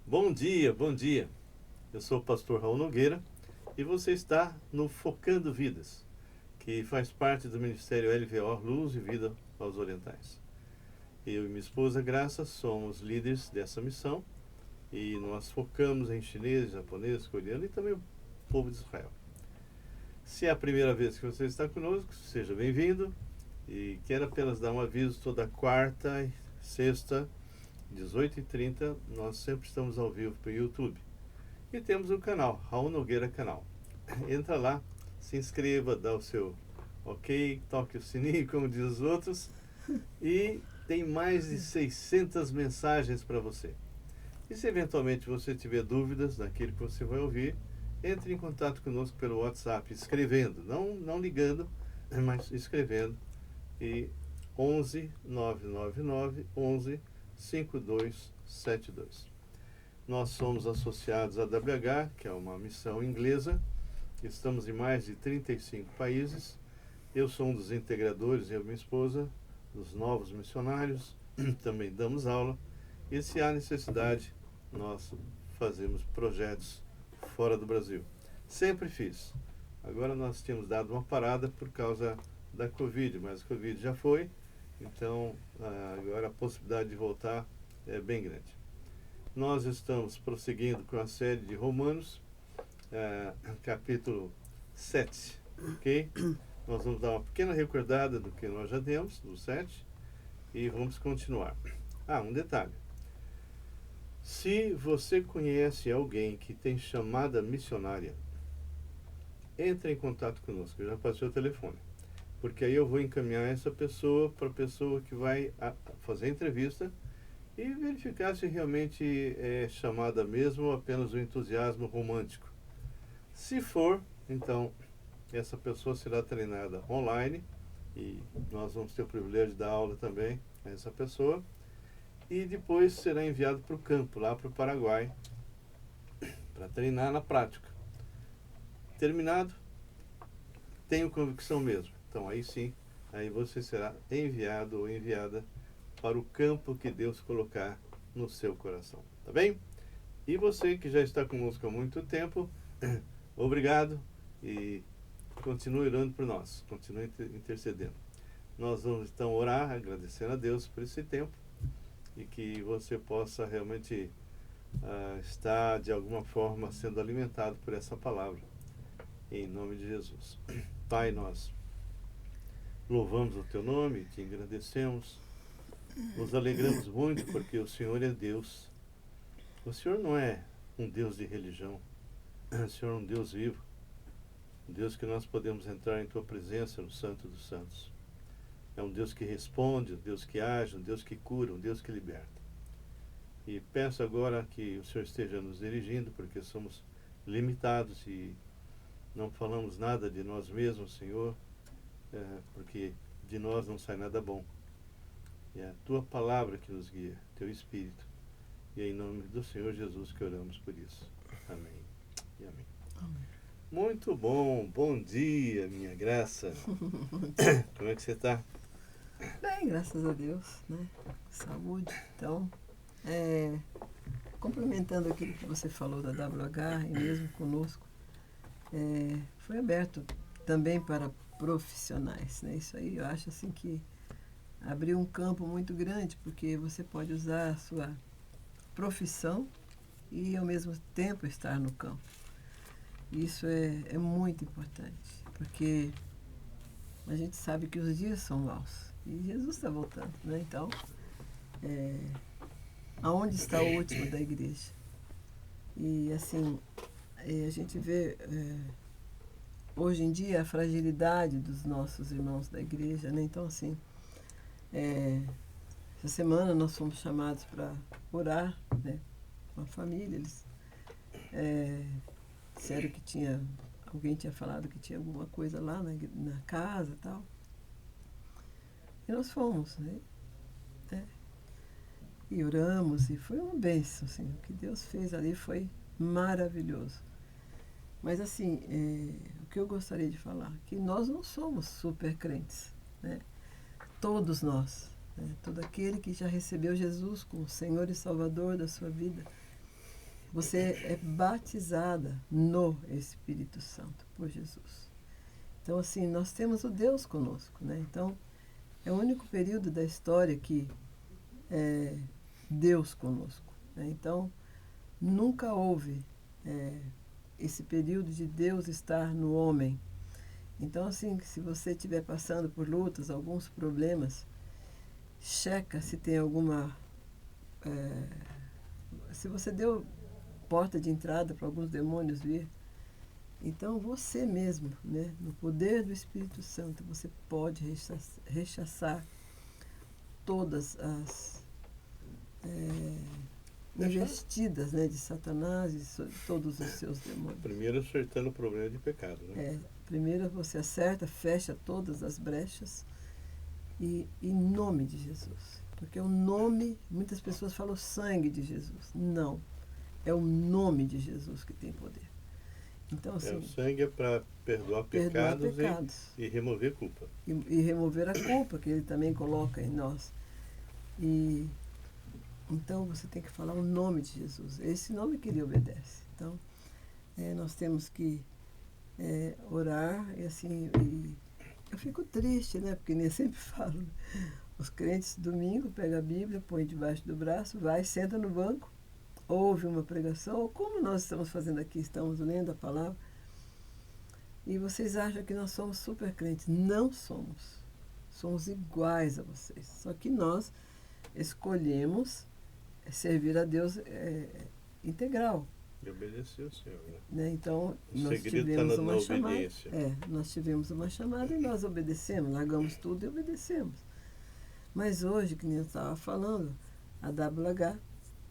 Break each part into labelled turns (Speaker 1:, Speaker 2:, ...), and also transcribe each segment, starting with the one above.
Speaker 1: Bom dia, bom dia. Eu sou o pastor Raul Nogueira e você está no Focando Vidas, que faz parte do Ministério LVO Luz e Vida aos Orientais. Eu e minha esposa Graça somos líderes dessa missão e nós focamos em chinês, japonês, coreano e também o povo de Israel. Se é a primeira vez que você está conosco, seja bem-vindo e quero apenas dar um aviso: toda quarta e sexta, 18h30, nós sempre estamos ao vivo para o YouTube. E temos um canal, Raul Nogueira Canal. Entra lá, se inscreva, dá o seu ok, toque o sininho, como diz os outros, e tem mais de 600 mensagens para você. E se eventualmente você tiver dúvidas naquilo que você vai ouvir, entre em contato conosco pelo WhatsApp, escrevendo, não ligando, mas escrevendo, e 11 999 11 5272. Nós somos associados à WH, que é uma missão inglesa. Estamos em mais de 35 países. Eu sou um dos integradores, eu e minha esposa, dos novos missionários. Também damos aula. E se há necessidade, nós fazemos projetos fora do Brasil. Sempre fiz. Agora nós tínhamos dado uma parada por causa da Covid, mas a Covid já foi. Então, agora a possibilidade de voltar é bem grande. Nós estamos prosseguindo com a série de Romanos, capítulo 7, ok? Nós vamos dar uma pequena recordada do que nós já demos, do 7, e vamos continuar. Um detalhe. Se você conhece alguém que tem chamada missionária, entre em contato conosco, eu já passei o telefone. Porque aí eu vou encaminhar essa pessoa para a pessoa que vai fazer a entrevista e verificar se realmente é chamada mesmo ou apenas um entusiasmo romântico. Se for, então essa pessoa será treinada online e nós vamos ter o privilégio de dar aula também a essa pessoa, e depois será enviado para o campo, lá para o Paraguai, para treinar na prática. Terminado, tenho convicção mesmo. Então aí sim, aí você será enviado ou enviada para o campo que Deus colocar no seu coração, tá bem? E você que já está conosco há muito tempo, obrigado e continue orando por nós, continue intercedendo. Nós vamos então orar, agradecendo a Deus por esse tempo e que você possa realmente estar de alguma forma sendo alimentado por essa palavra, em nome de Jesus. Pai, nós louvamos o teu nome, te agradecemos, nos alegramos muito porque o Senhor é Deus. O Senhor não é um Deus de religião, o Senhor é um Deus vivo, um Deus que nós podemos entrar em tua presença no Santo dos Santos. É um Deus que responde, um Deus que age, um Deus que cura, um Deus que liberta. E peço agora que o Senhor esteja nos dirigindo, porque somos limitados e não falamos nada de nós mesmos, Senhor, porque de nós não sai nada bom. É a tua palavra que nos guia, teu Espírito. E é em nome do Senhor Jesus que oramos por isso. Amém e amém.
Speaker 2: Amém.
Speaker 1: Muito bom, bom dia, minha Graça. Como é que você está?
Speaker 2: Bem, graças a Deus, né? Saúde. Então, complementando aquilo que você falou da WH e mesmo conosco, foi aberto também para profissionais, né? Isso aí eu acho assim que abriu um campo muito grande, porque você pode usar a sua profissão e ao mesmo tempo estar no campo. Isso é muito importante, porque a gente sabe que os dias são maus e Jesus está voltando, né? Então, aonde está o último da igreja? E assim, a gente vê hoje em dia a fragilidade dos nossos irmãos da igreja, né? Então, assim, essa semana nós fomos chamados para orar, né? Com a família. Eles disseram que alguém tinha falado que tinha alguma coisa lá na casa e tal. E nós fomos, né? E oramos, e foi uma bênção, assim, o que Deus fez ali foi maravilhoso. Mas assim, o que eu gostaria de falar, que nós não somos super crentes, né? Todos nós, né? Todo aquele que já recebeu Jesus como Senhor e Salvador da sua vida, você é batizada no Espírito Santo por Jesus. Então, assim, nós temos o Deus conosco, né? Então, é o único período da história que é Deus conosco, né? Então, nunca houve esse período de Deus estar no homem. Então, assim, se você estiver passando por lutas, alguns problemas, checa se tem alguma... se você deu porta de entrada para alguns demônios vir, então você mesmo, né, no poder do Espírito Santo, você pode rechaçar todas as investidas, né, de Satanás e todos os seus demônios.
Speaker 1: Primeiro acertando o problema de pecado, né?
Speaker 2: Primeiro você acerta, fecha todas as brechas e em nome de Jesus. Porque o nome, muitas pessoas falam o sangue de Jesus. Não, é o nome de Jesus que tem poder. Então, assim,
Speaker 1: o sangue é para perdoar pecados. E remover culpa.
Speaker 2: E remover a culpa que ele também coloca em nós. E então você tem que falar o nome de Jesus. É esse nome que ele obedece. Então, nós temos que orar e assim... eu fico triste, né? Porque nem sempre falo. Os crentes, domingo, pegam a Bíblia, põe debaixo do braço, vai, senta no banco, ouve uma pregação, ou como nós estamos fazendo aqui, estamos lendo a palavra, e vocês acham que nós somos super crentes. Não somos. Somos iguais a vocês. Só que nós escolhemos servir a Deus integral.
Speaker 1: E obedecer ao Senhor,
Speaker 2: né? Então,
Speaker 1: o
Speaker 2: nós tivemos uma chamada. Nós tivemos uma chamada e nós obedecemos, largamos tudo e obedecemos. Mas hoje, que nem eu estava falando, a WH,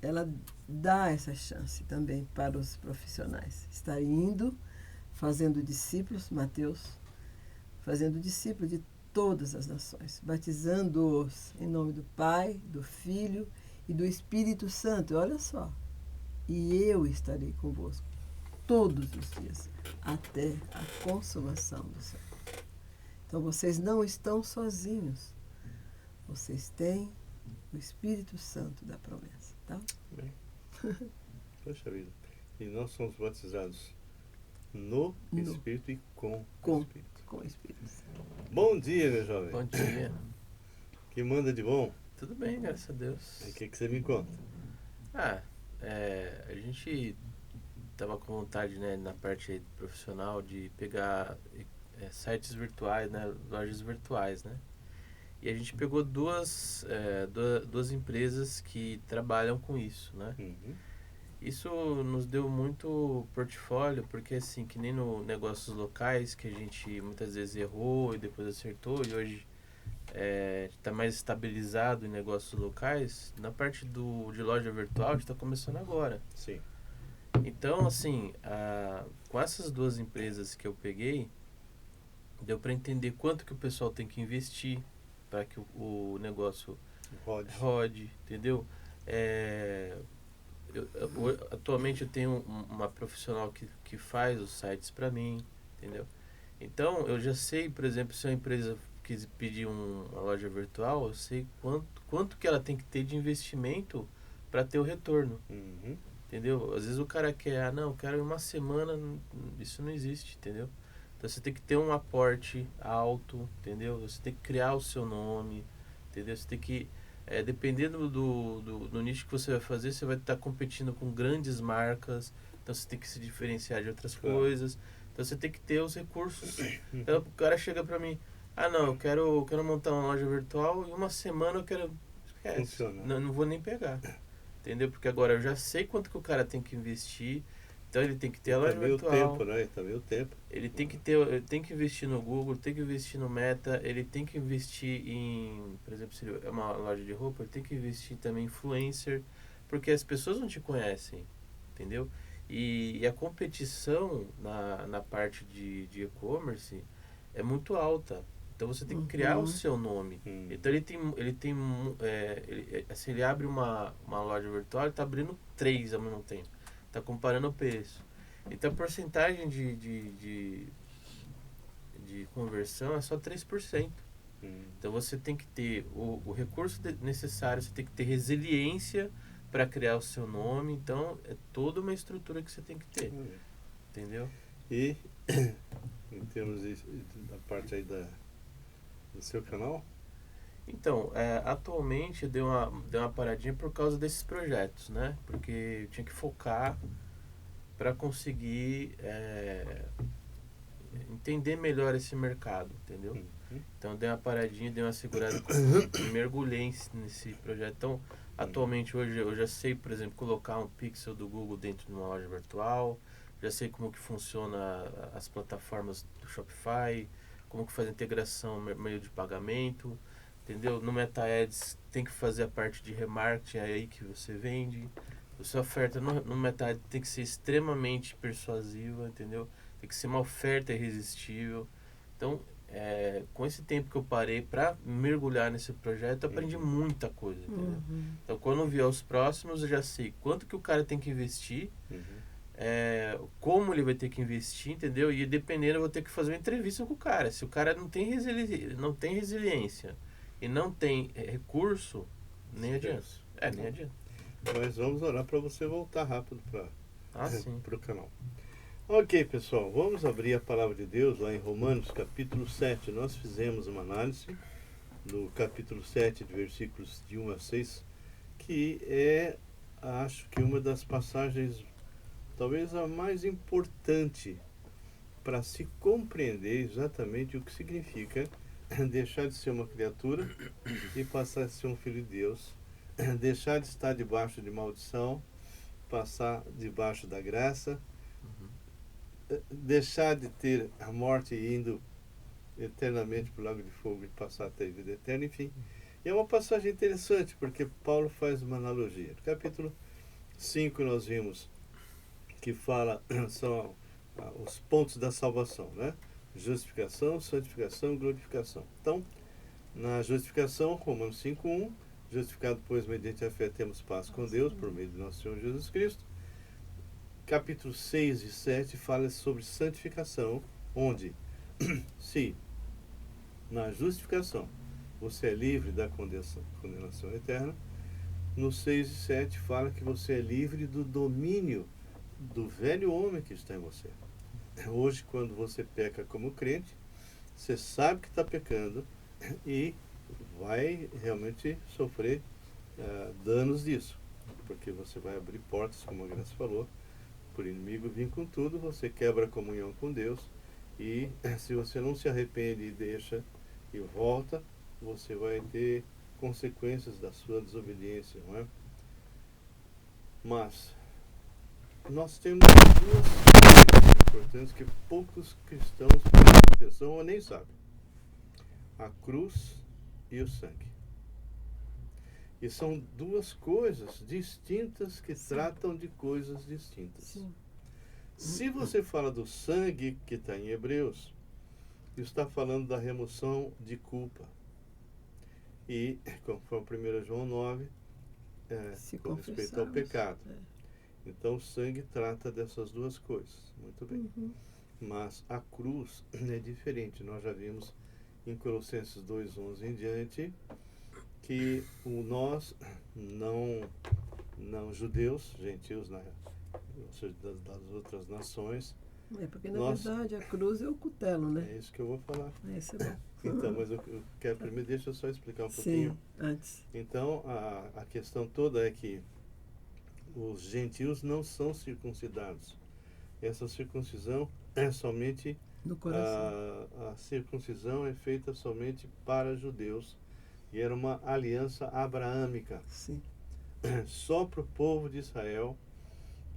Speaker 2: ela dá essa chance também para os profissionais. Está indo, fazendo discípulos, Mateus, fazendo discípulos de todas as nações, batizando-os em nome do Pai, do Filho e do Espírito Santo. Olha só. E eu estarei convosco todos os dias, até a consumação do século. Então, vocês não estão sozinhos. Vocês têm o Espírito Santo da promessa, tá?
Speaker 1: Bem. Poxa vida. E nós somos batizados no Espírito e com o Espírito.
Speaker 2: Com o Espírito Santo.
Speaker 1: Bom dia, meu jovem.
Speaker 3: Bom dia.
Speaker 1: Que manda de bom?
Speaker 3: Tudo bem, graças a Deus.
Speaker 1: E o que você me conta?
Speaker 3: A gente estava com vontade, né, na parte profissional de pegar sites virtuais, né, lojas virtuais, né? E a gente pegou duas empresas que trabalham com isso, né?
Speaker 1: Uhum.
Speaker 3: Isso nos deu muito portfólio, porque assim, que nem no negócios locais, que a gente muitas vezes errou e depois acertou, e hoje está mais estabilizado em negócios locais, na parte de loja virtual a gente está começando agora.
Speaker 1: Sim.
Speaker 3: Então, assim, com essas duas empresas que eu peguei, deu para entender quanto que o pessoal tem que investir para que o negócio rode, entendeu? Atualmente eu tenho uma profissional que faz os sites para mim, entendeu? Então, eu já sei, por exemplo, se uma empresa quis pedir uma loja virtual, eu sei quanto que ela tem que ter de investimento para ter o retorno.
Speaker 1: Uhum.
Speaker 3: Entendeu? Às vezes o cara quer, eu quero uma semana, isso não existe, entendeu? Então você tem que ter um aporte alto, entendeu? Você tem que criar o seu nome, entendeu? Você tem que, dependendo do nicho que você vai fazer, você vai estar competindo com grandes marcas, então você tem que se diferenciar de outras coisas, então você tem que ter os recursos. Então o cara chega pra mim, eu quero montar uma loja virtual e uma semana eu quero... Não vou nem pegar. Entendeu? Porque agora eu já sei quanto que o cara tem que investir. Então ele tem que ter a loja virtual.
Speaker 1: Tempo, né? Também o tempo.
Speaker 3: Ele tem que investir no Google, tem que investir no Meta, ele tem que investir em, por exemplo, se é uma loja de roupa, ele tem que investir também em influencer, porque as pessoas não te conhecem, entendeu? E a competição na parte de e-commerce é muito alta. Então você tem que criar o seu nome. Então ele abre uma loja virtual, ele está abrindo 3 ao mesmo tempo. Está comparando o preço. Então a porcentagem de conversão é só 3%. Então você tem que ter o recurso necessário, você tem que ter resiliência para criar o seu nome. Então, é toda uma estrutura que você tem que ter, entendeu?
Speaker 1: E, em termos da parte aí do seu canal?
Speaker 3: Então, atualmente deu uma paradinha por causa desses projetos, né? Porque eu tinha que focar para conseguir entender melhor esse mercado, entendeu? Então, eu dei uma paradinha, dei uma segurada e mergulhei nesse projeto. Então, atualmente, hoje, eu já sei, por exemplo, colocar um pixel do Google dentro de uma loja virtual, já sei como que funciona as plataformas do Shopify, como que faz a integração meio de pagamento, entendeu? No MetaAds tem que fazer a parte de remarketing, é aí que você vende. A sua oferta no MetaAds tem que ser extremamente persuasiva, entendeu? Tem que ser uma oferta irresistível. Então, com esse tempo que eu parei para mergulhar nesse projeto, eu aprendi muita coisa, entendeu? Então, quando vier os próximos, eu já sei quanto que o cara tem que investir, como ele vai ter que investir, entendeu? E dependendo, eu vou ter que fazer uma entrevista com o cara. Se o cara não tem resiliência e não tem recurso, nem adianta. Nem adianta.
Speaker 1: Mas vamos orar para você voltar rápido para o canal. Ok, pessoal, vamos abrir a palavra de Deus lá em Romanos capítulo 7. Nós fizemos uma análise do capítulo 7, de versículos de 1 a 6, que acho que uma das passagens, talvez a mais importante para se compreender exatamente o que significa deixar de ser uma criatura e passar a ser um filho de Deus, deixar de estar debaixo de maldição, passar debaixo da graça, deixar de ter a morte indo eternamente para o lago de fogo e passar até a vida eterna, enfim. E é uma passagem interessante, porque Paulo faz uma analogia. No capítulo 5 nós vimos que fala, são os pontos da salvação, né? Justificação, santificação, glorificação. Então, na justificação, Romanos 5:1, justificado, pois, mediante a fé, temos paz com Deus, por meio de nosso Senhor Jesus Cristo. Capítulo 6 e 7 fala sobre santificação, onde, se na justificação você é livre da condenação eterna, no 6 e 7 fala que você é livre do domínio do velho homem que está em você. Hoje, quando você peca como crente, você sabe que está pecando e vai realmente sofrer danos disso, porque você vai abrir portas, como a Graça falou, por inimigo vir com tudo, você quebra a comunhão com Deus, e se você não se arrepende e deixa e volta, você vai ter consequências da sua desobediência, não é? Mas nós temos duas coisas importantes que poucos cristãos prestam atenção ou nem sabem: a cruz e o sangue. E são duas coisas distintas que tratam de coisas distintas. Sim. Se você fala do sangue, que está em Hebreus, está falando da remoção de culpa. E, conforme 1 João 9, com respeito ao pecado. Então, o sangue trata dessas duas coisas. Muito bem. Mas a cruz é diferente. Nós já vimos em Colossenses 2:11 em diante que nós, não judeus, gentios, ou seja, das outras nações.
Speaker 2: Porque na verdade a cruz é o cutelo, né?
Speaker 1: É isso que eu vou falar.
Speaker 2: Isso é bom.
Speaker 1: Então, mas eu quero primeiro, deixa eu só explicar um pouquinho.
Speaker 2: Sim, antes.
Speaker 1: Então, a questão toda é que os gentios não são circuncidados. Essa circuncisão é somente
Speaker 2: no coração.
Speaker 1: A circuncisão é feita somente para judeus. E era uma aliança abraâmica.
Speaker 2: Sim.
Speaker 1: Só para o povo de Israel.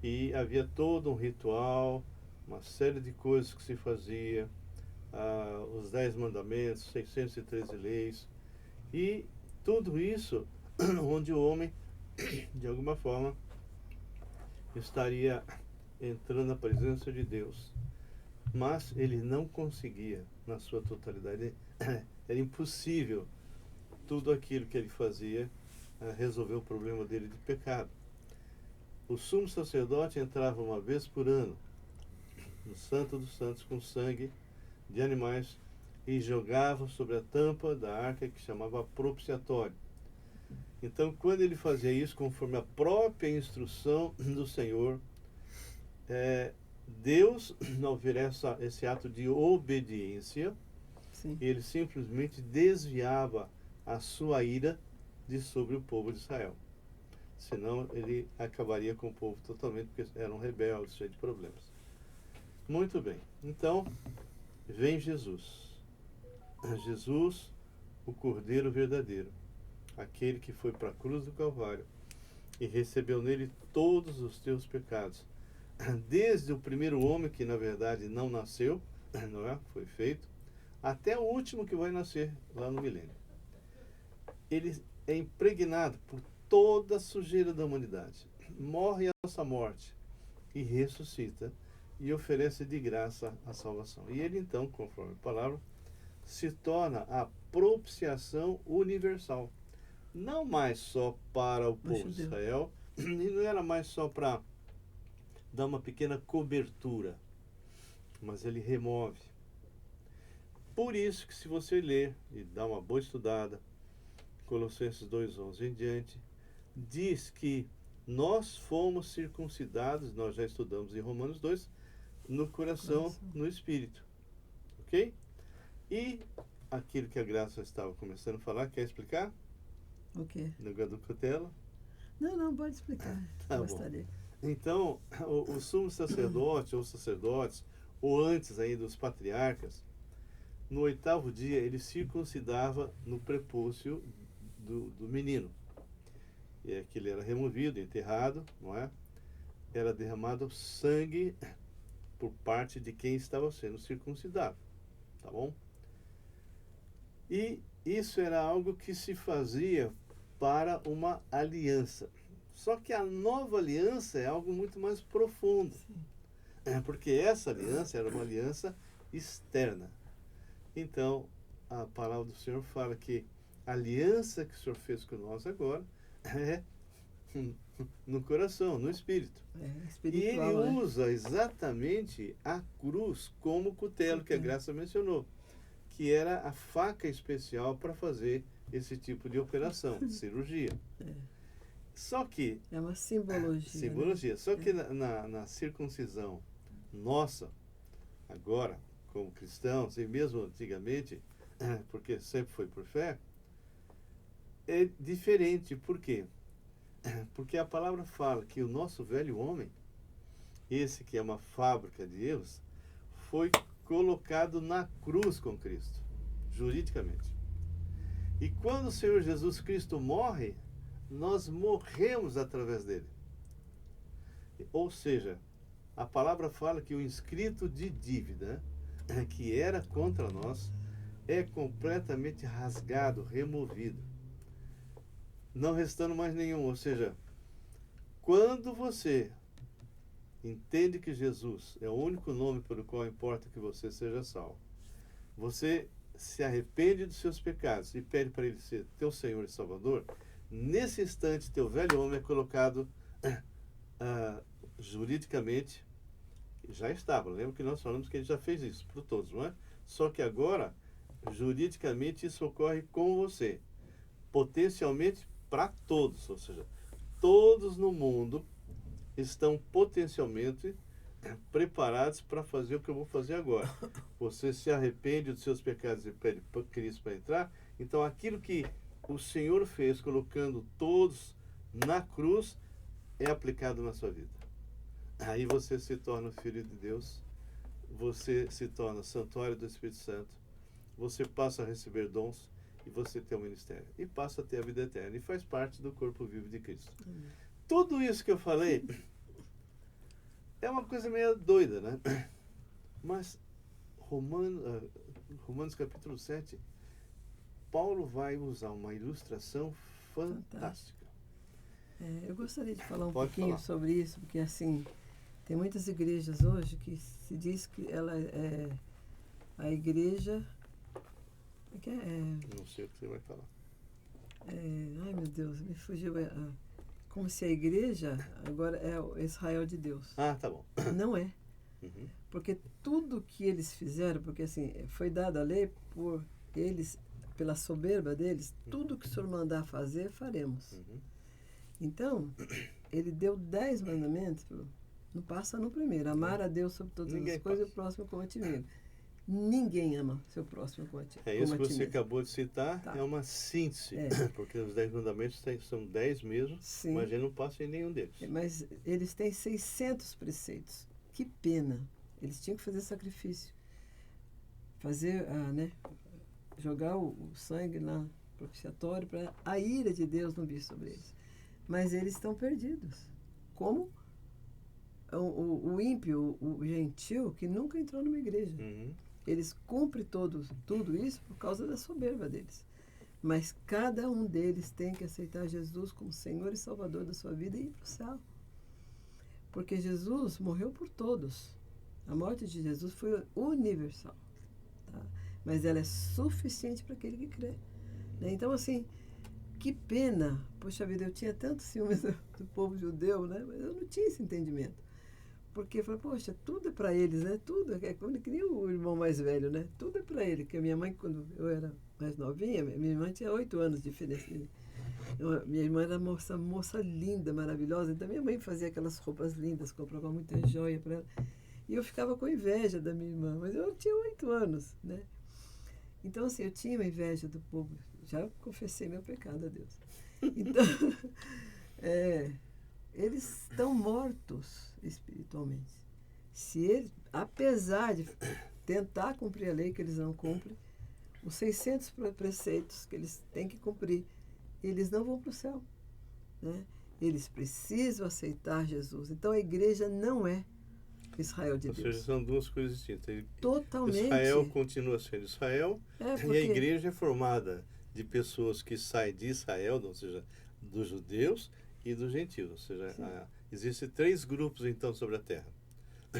Speaker 1: E havia todo um ritual, uma série de coisas que se fazia, os 10 mandamentos, 613 leis. E tudo isso onde o homem, de alguma forma, estaria entrando na presença de Deus. Mas ele não conseguia, na sua totalidade, era impossível tudo aquilo que ele fazia resolver o problema dele de pecado. O sumo sacerdote entrava uma vez por ano no Santo dos Santos com sangue de animais e jogava sobre a tampa da arca, que chamava propiciatório. Então, quando ele fazia isso, conforme a própria instrução do Senhor, Deus, ao ver esse ato de obediência,
Speaker 2: Sim.
Speaker 1: ele simplesmente desviava a sua ira de sobre o povo de Israel. Senão ele acabaria com o povo totalmente, porque eram rebeldes, cheios de problemas. Muito bem. Então, vem Jesus. Jesus, o Cordeiro verdadeiro. Aquele que foi para a cruz do Calvário e recebeu nele todos os teus pecados. Desde o primeiro homem, que na verdade não nasceu, não é? Foi feito, até o último que vai nascer lá no milênio. Ele é impregnado por toda a sujeira da humanidade. Morre a nossa morte e ressuscita e oferece de graça a salvação. E ele então, conforme a palavra, se torna a propiciação universal. Não mais só para o povo de Israel, e não era mais só para dar uma pequena cobertura, mas ele remove. Por isso que, se você ler e dar uma boa estudada, Colossenses 2:11 em diante, diz que nós fomos circuncidados, nós já estudamos em Romanos 2, no coração, no espírito. Ok? E aquilo que a Graça estava começando a falar, quer explicar?
Speaker 2: O quê?
Speaker 1: No lugar do Cutelo?
Speaker 2: Não, pode explicar.
Speaker 1: Tá
Speaker 2: Gostaria.
Speaker 1: Bom. Então, o sumo sacerdote, ou sacerdotes, ou antes ainda os patriarcas, no 8º dia ele circuncidava no prepúcio do menino. E é que ele era removido, enterrado, não é? Era derramado sangue por parte de quem estava sendo circuncidado. Tá bom? E isso era algo que se fazia para uma aliança. Só que a nova aliança é algo muito mais profundo. Porque essa aliança era uma aliança externa. Então, a palavra do Senhor fala que a aliança que o Senhor fez com nós agora é no coração, no espírito. E ele usa exatamente a cruz como cutelo, que a Graça mencionou, que era a faca especial para fazer esse tipo de operação, de cirurgia. Só que...
Speaker 2: é uma simbologia.
Speaker 1: Simbologia. Né? Só que na circuncisão nossa, agora, como cristãos, e mesmo antigamente, porque sempre foi por fé, é diferente. Por quê? Porque a palavra fala que o nosso velho homem, esse que é uma fábrica de erros, foi colocado na cruz com Cristo, juridicamente. E quando o Senhor Jesus Cristo morre, nós morremos através dele. Ou seja, a palavra fala que o inscrito de dívida, que era contra nós, é completamente rasgado, removido, não restando mais nenhum. Ou seja, quando você entende que Jesus é o único nome pelo qual importa que você seja salvo, você se arrepende dos seus pecados e pede para ele ser teu Senhor e Salvador, nesse instante teu velho homem é colocado juridicamente. Já estava, lembra que nós falamos que ele já fez isso para todos, não é? Só que agora, juridicamente, isso ocorre com você, potencialmente para todos, ou seja, todos no mundo estão potencialmente preparados para fazer o que eu vou fazer agora. Você se arrepende dos seus pecados e pede para Cristo para entrar, então aquilo que o Senhor fez, colocando todos na cruz, é aplicado na sua vida. Aí você se torna filho de Deus, você se torna santuário do Espírito Santo, você passa a receber dons e você tem um ministério. E passa a ter a vida eterna e faz parte do corpo vivo de Cristo. Tudo isso que eu falei é uma coisa meio doida, né? Mas Romanos capítulo 7, Paulo vai usar uma ilustração fantástica.
Speaker 2: Eu gostaria de falar
Speaker 1: Pode
Speaker 2: pouquinho
Speaker 1: falar
Speaker 2: sobre isso, porque assim, tem muitas igrejas hoje que se diz que ela é a igreja...
Speaker 1: Não sei o que você vai falar.
Speaker 2: Ai meu Deus, me fugiu. Como se a igreja agora é o Israel de Deus.
Speaker 1: Ah, tá bom.
Speaker 2: Não é.
Speaker 1: Uhum.
Speaker 2: Porque tudo que eles fizeram, porque assim, foi dada a lei por eles pela soberba deles, tudo que o Senhor mandar fazer, faremos.
Speaker 1: Uhum.
Speaker 2: Então, ele deu 10 mandamentos, não passa no primeiro. Amar a Deus sobre todas
Speaker 1: Ninguém
Speaker 2: as coisas e
Speaker 1: passa.
Speaker 2: o próximo como a ti mesmo. Ninguém ama seu próximo como a ti,
Speaker 1: É
Speaker 2: como
Speaker 1: isso
Speaker 2: a
Speaker 1: que
Speaker 2: ti
Speaker 1: você
Speaker 2: mesmo.
Speaker 1: acabou de citar,
Speaker 2: Tá.
Speaker 1: é uma síntese,
Speaker 2: É.
Speaker 1: porque os 10 mandamentos são 10 mesmo,
Speaker 2: Sim.
Speaker 1: mas a gente não passa em nenhum deles.
Speaker 2: Mas eles têm 600 preceitos. Que pena. Eles tinham que fazer sacrifício. Fazer, jogar o sangue lá, propiciatório, para a ira de Deus não vir sobre eles. Mas eles estão perdidos. Como o ímpio, o gentil, que nunca entrou numa igreja.
Speaker 1: Uhum.
Speaker 2: Eles cumprem tudo isso por causa da soberba deles. Mas cada um deles tem que aceitar Jesus como Senhor e Salvador da sua vida e ir para o céu. Porque Jesus morreu por todos. A morte de Jesus foi universal. Tá? Mas ela é suficiente para aquele que crê. Né? Então, assim, que pena. Poxa vida, eu tinha tantos ciúmes do povo judeu, né? Mas eu não tinha esse entendimento. Porque eu falei, poxa, tudo é para eles, né? Tudo é como que nem o irmão mais velho, né? Tudo é para ele. Porque a minha mãe, quando eu era mais novinha, minha irmã tinha 8 anos de diferença. Minha irmã era moça linda, maravilhosa. Então minha mãe fazia aquelas roupas lindas, comprava muita joia para ela. E eu ficava com inveja da minha irmã, mas eu tinha 8 anos, né? Então, assim, eu tinha uma inveja do povo. Já confessei meu pecado a Deus. Então, eles estão mortos espiritualmente. Se eles, apesar de tentar cumprir a lei que eles não cumprem, os 600 preceitos que eles têm que cumprir, eles não vão para o céu. Né? Eles precisam aceitar Jesus. Então, a igreja não é Israel de
Speaker 1: Ou
Speaker 2: Deus.
Speaker 1: seja, são duas coisas distintas.
Speaker 2: Totalmente.
Speaker 1: Israel continua sendo Israel,
Speaker 2: porque...
Speaker 1: e a igreja é formada de pessoas que saem de Israel, ou seja, dos judeus e dos gentios. Ou seja, existem 3 grupos, então, sobre a terra.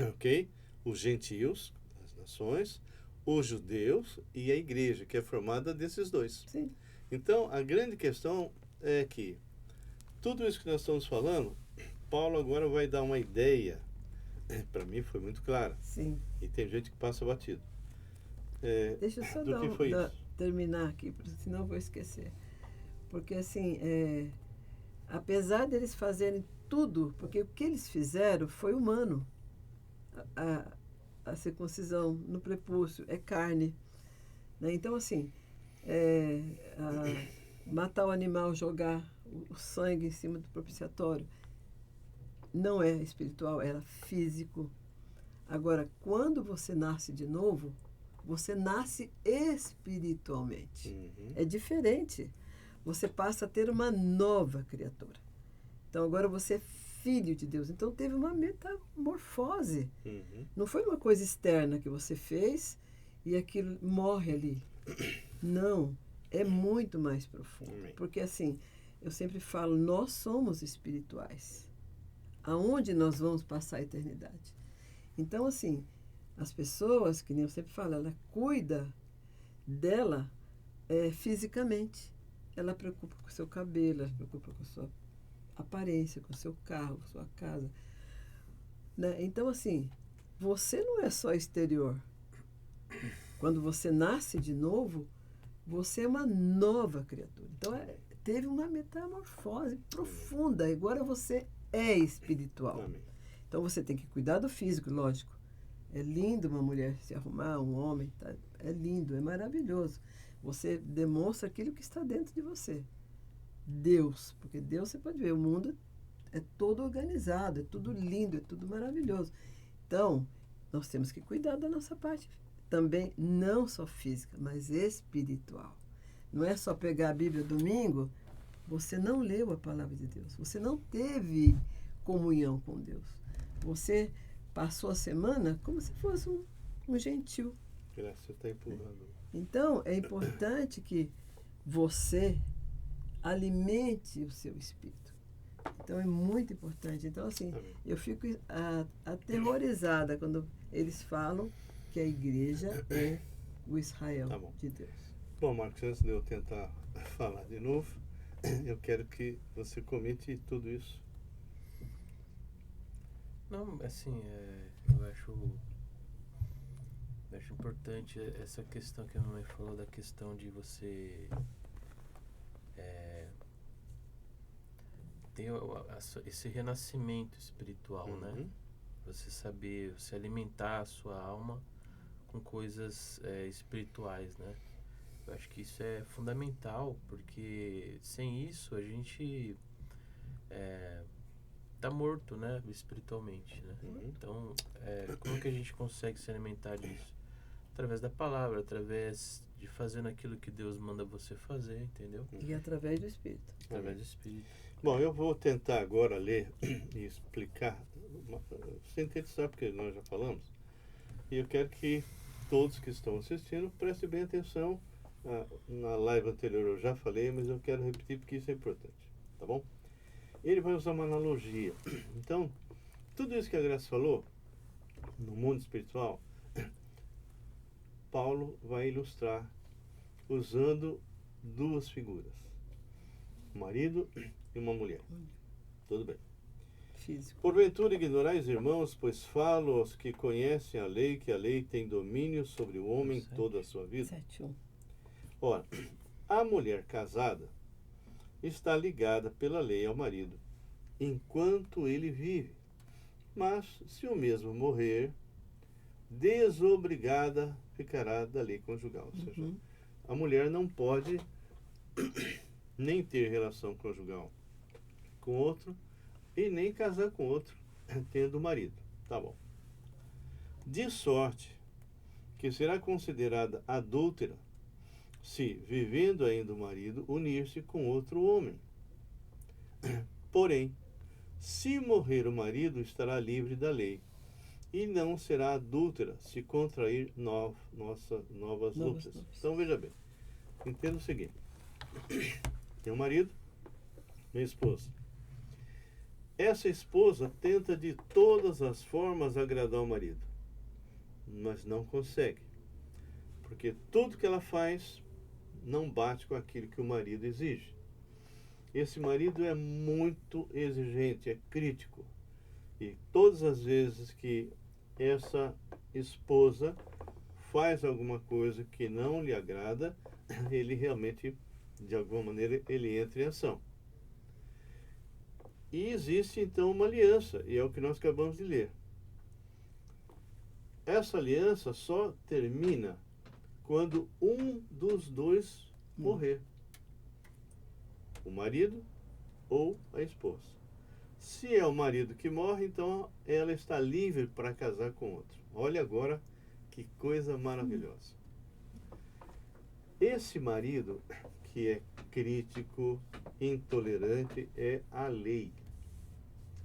Speaker 1: Ok? Os gentios, as nações, os judeus e a igreja, que é formada desses 2.
Speaker 2: Sim.
Speaker 1: Então, a grande questão é que tudo isso que nós estamos falando, Paulo agora vai dar uma ideia. Para mim foi muito clara.
Speaker 2: Sim.
Speaker 1: E tem gente que passa batido.
Speaker 2: Deixa eu só terminar aqui, senão eu vou esquecer. Porque, assim, apesar deles fazerem tudo, porque o que eles fizeram foi humano. A circuncisão no prepúcio é carne. Né? Então, assim, matar o animal, jogar o sangue em cima do propiciatório, não é espiritual, era físico. Agora, quando você nasce de novo, você nasce espiritualmente.
Speaker 1: Uhum.
Speaker 2: É diferente. Você passa a ter uma nova criatura. Então, agora você é filho de Deus. Então, teve uma metamorfose.
Speaker 1: Uhum.
Speaker 2: Não foi uma coisa externa que você fez e aquilo morre ali. Não. É muito mais profundo.
Speaker 1: Amém.
Speaker 2: Porque, assim, eu sempre falo, nós somos espirituais. Aonde nós vamos passar a eternidade? Então, assim, as pessoas, que nem eu sempre falo, ela cuida dela fisicamente. Ela preocupa com o seu cabelo, ela preocupa com a sua aparência, com o seu carro, com a sua casa. Né? Então, assim, você não é só exterior. Quando você nasce de novo, você é uma nova criatura. Então, teve uma metamorfose profunda. Agora você é espiritual.
Speaker 1: Amém.
Speaker 2: Então, você tem que cuidar do físico, lógico. É lindo uma mulher se arrumar, um homem, tá? É lindo, é maravilhoso. Você demonstra aquilo que está dentro de você. Deus, porque Deus, você pode ver, o mundo é todo organizado, é tudo lindo, é tudo maravilhoso. Então, nós temos que cuidar da nossa parte também, não só física, mas espiritual. Não é só pegar a Bíblia domingo, você não leu a palavra de Deus, você não teve comunhão com Deus. Você passou a semana como se fosse um gentil.
Speaker 1: Você está empurrando.
Speaker 2: Então, é importante que você alimente o seu espírito. Então, é muito importante. Então, assim, eu fico aterrorizada quando eles falam que a igreja é o Israel de Deus.
Speaker 1: Bom, Marcos, antes de eu tentar falar de novo, eu quero que você comente tudo isso.
Speaker 3: Não, assim, eu acho Eu acho importante essa questão que a mamãe falou, da questão de você ter esse renascimento espiritual, né?
Speaker 1: Uhum.
Speaker 3: Você saber se alimentar a sua alma com coisas espirituais, né? Eu acho que isso é fundamental, porque sem isso a gente tá morto, né? Espiritualmente, né?
Speaker 1: Uhum.
Speaker 3: Então, como que a gente consegue se alimentar disso? Através da palavra, através de fazendo aquilo que Deus manda você fazer, entendeu?
Speaker 2: E através do Espírito.
Speaker 3: Através do Espírito.
Speaker 1: Bom, eu vou tentar agora ler e explicar, sintetizar, porque nós já falamos, e eu quero que todos que estão assistindo prestem bem atenção. Na live anterior eu já falei, mas eu quero repetir porque isso é importante, tá bom? Ele vai usar uma analogia. Então, tudo isso que a Graça falou, no mundo espiritual, Paulo vai ilustrar usando duas figuras, um marido e uma mulher. Tudo bem.
Speaker 2: Físico.
Speaker 1: Porventura ignorais, irmãos, pois falo aos que conhecem a lei, que a lei tem domínio sobre o homem toda a sua vida.
Speaker 2: 7:1.
Speaker 1: Ora, a mulher casada está ligada pela lei ao marido, enquanto ele vive. Mas, se o mesmo morrer, desobrigada ficará da lei conjugal. Ou seja, a mulher não pode nem ter relação conjugal com outro e nem casar com outro, tendo marido. Tá bom. De sorte que será considerada adúltera se, vivendo ainda o marido, unir-se com outro homem. Porém, se morrer o marido, estará livre da lei, e não será adúltera se contrair novas núpcias. Então, veja bem, entenda o seguinte. Tem um marido, minha esposa. Essa esposa tenta de todas as formas agradar o marido, mas não consegue, porque tudo que ela faz não bate com aquilo que o marido exige. Esse marido é muito exigente, é crítico, e todas as vezes que essa esposa faz alguma coisa que não lhe agrada, ele realmente, de alguma maneira, ele entra em ação. E existe então uma aliança, e é o que nós acabamos de ler. Essa aliança só termina quando um dos dois morrer, o marido ou a esposa. Se é o marido que morre, então ela está livre para casar com outro. Olha agora que coisa maravilhosa. Esse marido que é crítico, intolerante, é a lei.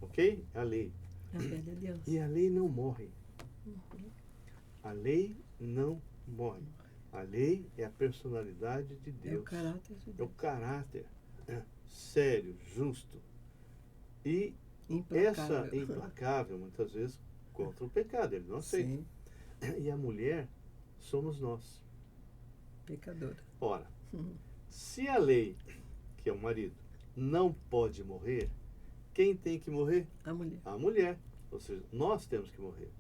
Speaker 1: Ok? A lei.
Speaker 2: A velha aliança.
Speaker 1: E a lei não morre. A lei não morre. A lei é a personalidade de Deus.
Speaker 2: É o caráter de
Speaker 1: É o
Speaker 2: Deus.
Speaker 1: caráter sério, justo. E
Speaker 2: Implacável.
Speaker 1: essa implacável, muitas vezes, contra o pecado. Ele não aceita.
Speaker 2: Sim,
Speaker 1: E a mulher somos nós.
Speaker 2: pecadora.
Speaker 1: Ora, se a lei, que é o marido, não pode morrer, quem tem que morrer?
Speaker 2: A mulher.
Speaker 1: A mulher. Ou seja, nós temos que morrer.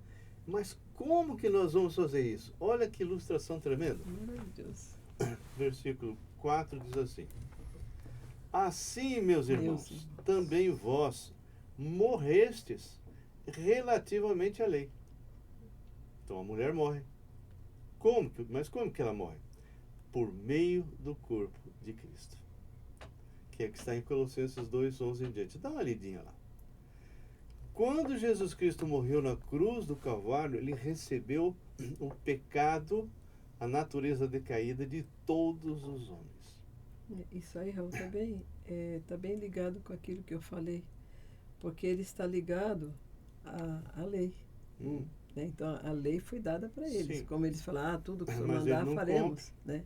Speaker 1: Mas como que nós vamos fazer isso? Olha que ilustração tremenda.
Speaker 2: Maravilhoso.
Speaker 1: Versículo 4 diz assim: Assim, meus irmãos, também vós morrestes relativamente à lei. Então a mulher morre. Mas como que ela morre? Por meio do corpo de Cristo. Que é que está em Colossenses 2:11 em diante. Dá uma lidinha lá. Quando Jesus Cristo morreu na cruz do Calvário, ele recebeu o pecado, a natureza decaída de todos os homens.
Speaker 2: Isso aí, Raul, tá bem ligado com aquilo que eu falei, porque ele está ligado à lei. Né? Então, a lei foi dada para eles.
Speaker 1: Sim.
Speaker 2: Como eles falaram, tudo que o senhor
Speaker 1: Mas
Speaker 2: mandar,
Speaker 1: ele não
Speaker 2: faremos. Né?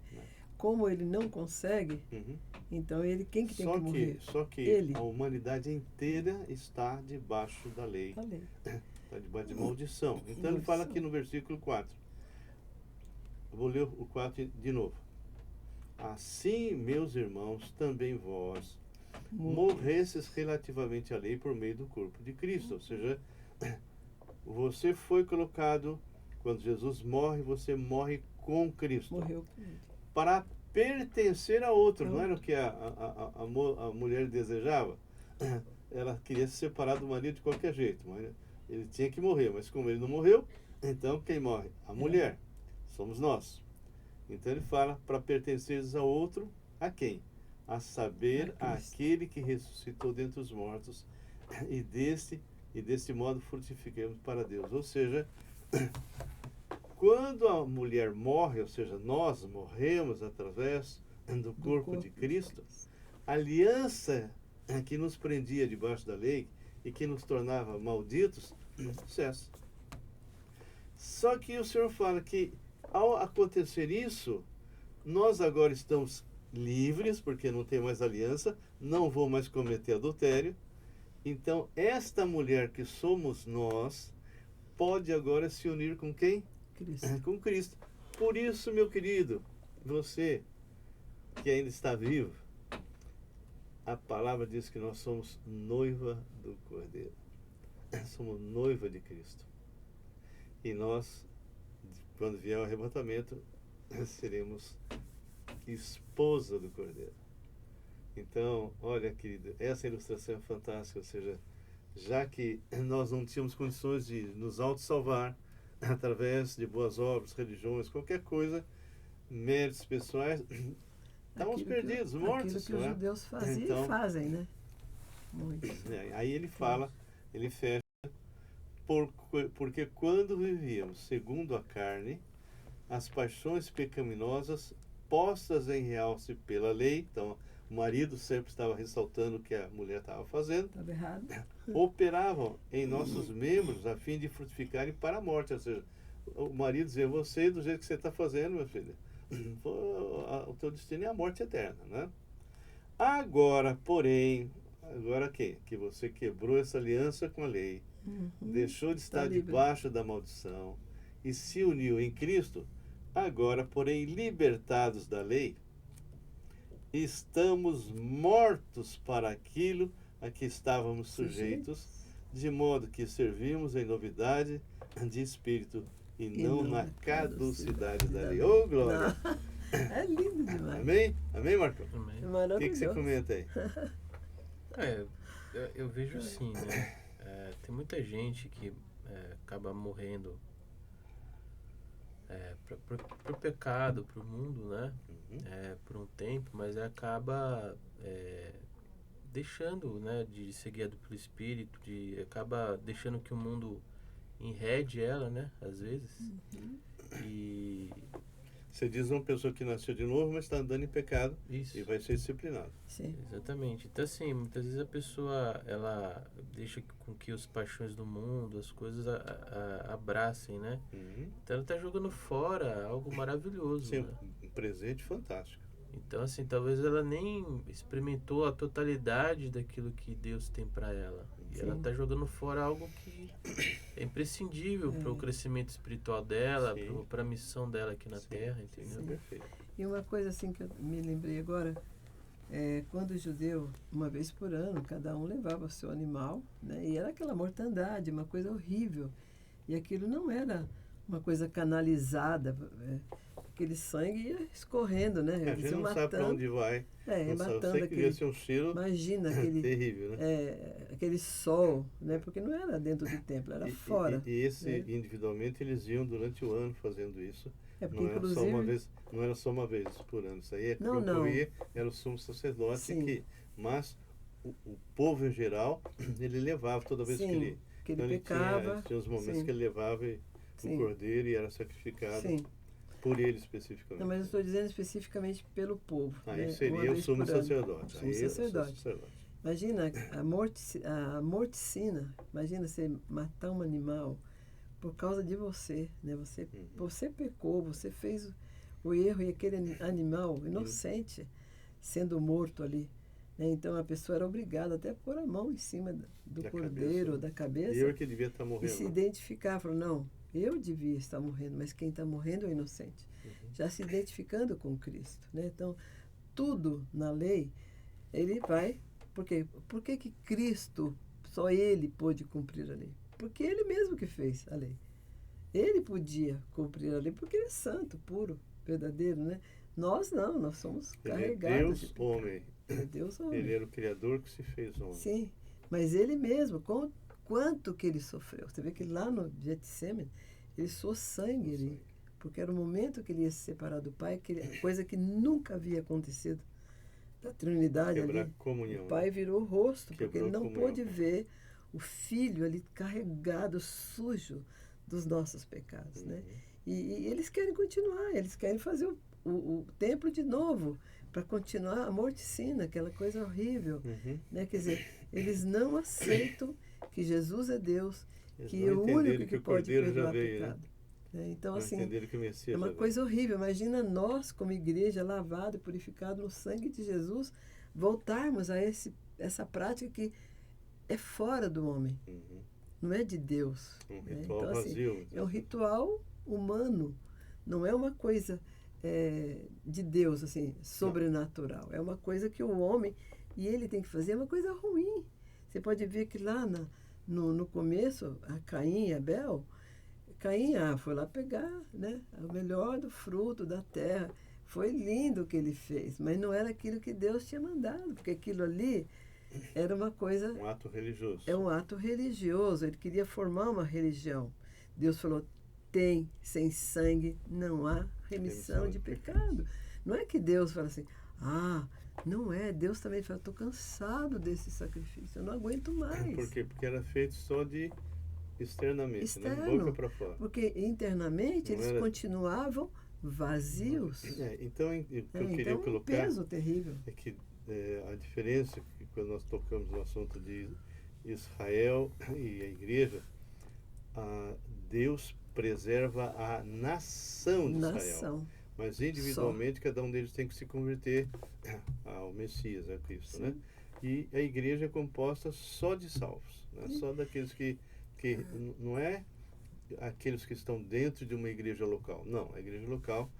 Speaker 2: Como ele não consegue, então quem que tem que morrer?
Speaker 1: Só que
Speaker 2: Ele.
Speaker 1: a humanidade inteira está debaixo da lei.
Speaker 2: A lei.
Speaker 1: Está debaixo de maldição. Então ele fala aqui no versículo 4. Eu vou ler o 4 de novo. Assim, meus irmãos, também vós morresses relativamente à lei por meio do corpo de Cristo. Ou seja, você foi colocado Quando Jesus morre, você morre com Cristo.
Speaker 2: Morreu com ele.
Speaker 1: Para pertencer a outro.
Speaker 2: A
Speaker 1: Não era o que a mulher desejava? Ela queria se separar do marido de qualquer jeito. Mas ele tinha que morrer. Mas como ele não morreu, então quem morre? A mulher. Somos nós. Então ele fala, para pertenceres a outro, a quem? A saber, aquele que ressuscitou dentre os mortos, e deste modo frutifiquemos para Deus. Ou seja, quando a mulher morre, ou seja, nós morremos através do corpo de Cristo, a aliança que nos prendia debaixo da lei e que nos tornava malditos, cessa. Só que o Senhor fala que, ao acontecer isso, nós agora estamos livres, porque não tem mais aliança, não vou mais cometer adultério. Então, esta mulher que somos nós, pode agora se unir com quem?
Speaker 2: Cristo.
Speaker 1: Com Cristo. Por isso, meu querido, você que ainda está vivo, a palavra diz que nós somos noiva do Cordeiro. Somos noiva de Cristo. E nós, quando vier o arrebatamento, seremos esposa do Cordeiro. Então, olha, querido, essa ilustração é fantástica. Ou seja, já que nós não tínhamos condições de nos auto-salvar através de boas obras, religiões, qualquer coisa, méritos pessoais, estávamos perdidos, mortos.
Speaker 2: Aquilo que os judeus faziam
Speaker 1: então,
Speaker 2: e fazem, né? Muito.
Speaker 1: Aí ele fala, ele fecha, porque quando vivíamos segundo a carne, as paixões pecaminosas postas em realce pela lei, então o marido sempre estava ressaltando o que a mulher estava fazendo,
Speaker 2: Estava errado.
Speaker 1: operavam em nossos membros a fim de frutificarem para a morte. Ou seja, o marido dizia, você, do jeito que você está fazendo, meu filho, o teu destino é a morte eterna, né? Agora, porém, agora que você quebrou essa aliança com a lei, deixou de estar debaixo da maldição e se uniu em Cristo, agora, porém, libertados da lei, estamos mortos para aquilo a que estávamos sujeitos, de modo que servimos em novidade de espírito e não na caducidade da lei. Ô, glória!
Speaker 2: É lindo demais.
Speaker 1: Amém? Amém, Marcão?
Speaker 3: Amém.
Speaker 2: É
Speaker 1: O
Speaker 2: maravilhoso.
Speaker 1: que você comenta aí?
Speaker 3: Eu vejo assim, né? Tem muita gente que acaba morrendo por pecado, pro mundo, né? Por um tempo, mas acaba deixando, né, de ser guiado pelo Espírito, acaba deixando que o mundo enrede ela, né? Às vezes. E
Speaker 1: Você diz uma pessoa que nasceu de novo, mas está andando em pecado
Speaker 3: isso.
Speaker 1: e vai ser disciplinado.
Speaker 2: Sim.
Speaker 3: Exatamente. Então, assim, muitas vezes a pessoa, ela deixa com que as paixões do mundo, as coisas abracem, né? Então, ela está jogando fora algo maravilhoso,
Speaker 1: Sim,
Speaker 3: né?
Speaker 1: um presente fantástico.
Speaker 3: Então, assim, talvez ela nem experimentou a totalidade daquilo que Deus tem para ela. E ela está jogando fora algo que é imprescindível para o crescimento espiritual dela, para a missão dela aqui na Terra, entendeu?
Speaker 1: Perfeito.
Speaker 2: E uma coisa assim que eu me lembrei agora, quando o judeu, uma vez por ano, cada um levava o seu animal, né? E era aquela mortandade, uma coisa horrível. E aquilo não era uma coisa canalizada, aquele sangue ia escorrendo, né?
Speaker 1: A gente não sabe para onde vai. Não sabe.
Speaker 2: Matando
Speaker 1: Sei que
Speaker 2: aquele,
Speaker 1: devia ser um cheiro
Speaker 2: imagina aquele
Speaker 1: terrível, né?
Speaker 2: aquele sol, né? Porque não era dentro do templo, era fora.
Speaker 1: E esse,
Speaker 2: né?
Speaker 1: individualmente, eles iam durante o ano fazendo isso.
Speaker 2: Porque,
Speaker 1: Não era
Speaker 2: inclusive,
Speaker 1: não era só uma vez por ano. Isso aí
Speaker 2: Não,
Speaker 1: quem ocorria era o sumo sacerdote aqui. Mas o povo em geral, ele levava toda vez que ele
Speaker 2: pecava.
Speaker 1: tinha os momentos que ele levava o cordeiro e era sacrificado por ele especificamente.
Speaker 2: Não, mas eu estou dizendo especificamente pelo povo.
Speaker 1: Aí
Speaker 2: né?
Speaker 1: seria o sumo sacerdote.
Speaker 2: O sumo sacerdote. Imagina a morticina. Imagina você matar um animal por causa de você, né? Você pecou, você fez o erro e aquele animal inocente sendo morto ali. Né? Então a pessoa era obrigada até a pôr a mão em cima do cordeiro, da cabeça.
Speaker 1: Eu que devia estar morrendo.
Speaker 2: E se identificar, falou, não, eu devia estar morrendo, mas quem está morrendo é o inocente. Já se identificando com Cristo. Né? Então, tudo na lei, ele vai... Por quê? Por que Cristo, só ele pôde cumprir a lei? Porque ele mesmo que fez a lei. Ele podia cumprir a lei porque ele é santo, puro, verdadeiro, né? Nós não, nós somos
Speaker 1: Ele é
Speaker 2: carregados de
Speaker 1: Deus
Speaker 2: pecado.
Speaker 1: homem.
Speaker 2: Ele é Deus homem.
Speaker 1: Ele era o Criador que se fez homem.
Speaker 2: Sim, mas ele mesmo, quanto que ele sofreu. Você vê que lá no Getsemane, ele suou sangue, porque era o momento que ele ia se separar do Pai, coisa que nunca havia acontecido da Trindade
Speaker 1: Quebrar
Speaker 2: ali.
Speaker 1: comunhão.
Speaker 2: O Pai virou o rosto, porque
Speaker 1: Quebrou
Speaker 2: ele não
Speaker 1: comunhão.
Speaker 2: pôde ver o Filho ali carregado, sujo dos nossos pecados, né? E eles querem continuar, eles querem fazer o templo de novo, para continuar a morticina, aquela coisa horrível, né? Quer dizer, eles não aceitam que Jesus é Deus,
Speaker 1: Eles
Speaker 2: que
Speaker 1: não
Speaker 2: é o
Speaker 1: entenderam
Speaker 2: único que
Speaker 1: o
Speaker 2: pode
Speaker 1: Cordeiro já
Speaker 2: perdoar
Speaker 1: veio, né?
Speaker 2: pecado. Né? Então,
Speaker 1: Não
Speaker 2: assim,
Speaker 1: entenderam que o Messias
Speaker 2: é uma
Speaker 1: já veio.
Speaker 2: coisa horrível. Imagina nós, como igreja, lavado e purificado no sangue de Jesus, voltarmos a essa prática que é fora do homem, não é de Deus.
Speaker 1: Um
Speaker 2: né?
Speaker 1: ritual
Speaker 2: Então, assim,
Speaker 1: vazio.
Speaker 2: é um ritual humano, não é uma coisa de Deus, assim, sobrenatural. É uma coisa que o homem, e ele tem que fazer, é uma coisa ruim. Você pode ver que lá no começo, a Caim e Abel, Caim foi lá pegar, né, o melhor do fruto da terra. Foi lindo o que ele fez, mas não era aquilo que Deus tinha mandado, porque aquilo ali era uma coisa...
Speaker 1: Um ato religioso.
Speaker 2: É um ato religioso, ele queria formar uma religião. Deus falou, sem sangue não há remissão de pecado. Não é que Deus fala assim, não é. Deus também fala, estou cansado desse sacrifício, eu não aguento mais.
Speaker 1: Por quê? Porque era feito só de externamente,
Speaker 2: Externo,
Speaker 1: né? Boca para fora.
Speaker 2: porque internamente
Speaker 1: Não
Speaker 2: eles
Speaker 1: era...
Speaker 2: continuavam vazios.
Speaker 1: Então, o que eu queria
Speaker 2: então,
Speaker 1: colocar
Speaker 2: um peso terrível.
Speaker 1: é que a diferença que quando nós tocamos no assunto de Israel e a igreja, Deus preserva a nação de Israel. Mas individualmente cada um deles tem que se converter ao Messias, a Cristo, né? E a igreja é composta só de salvos, né? Só daqueles que não é aqueles que estão dentro de uma igreja local. Não, a igreja local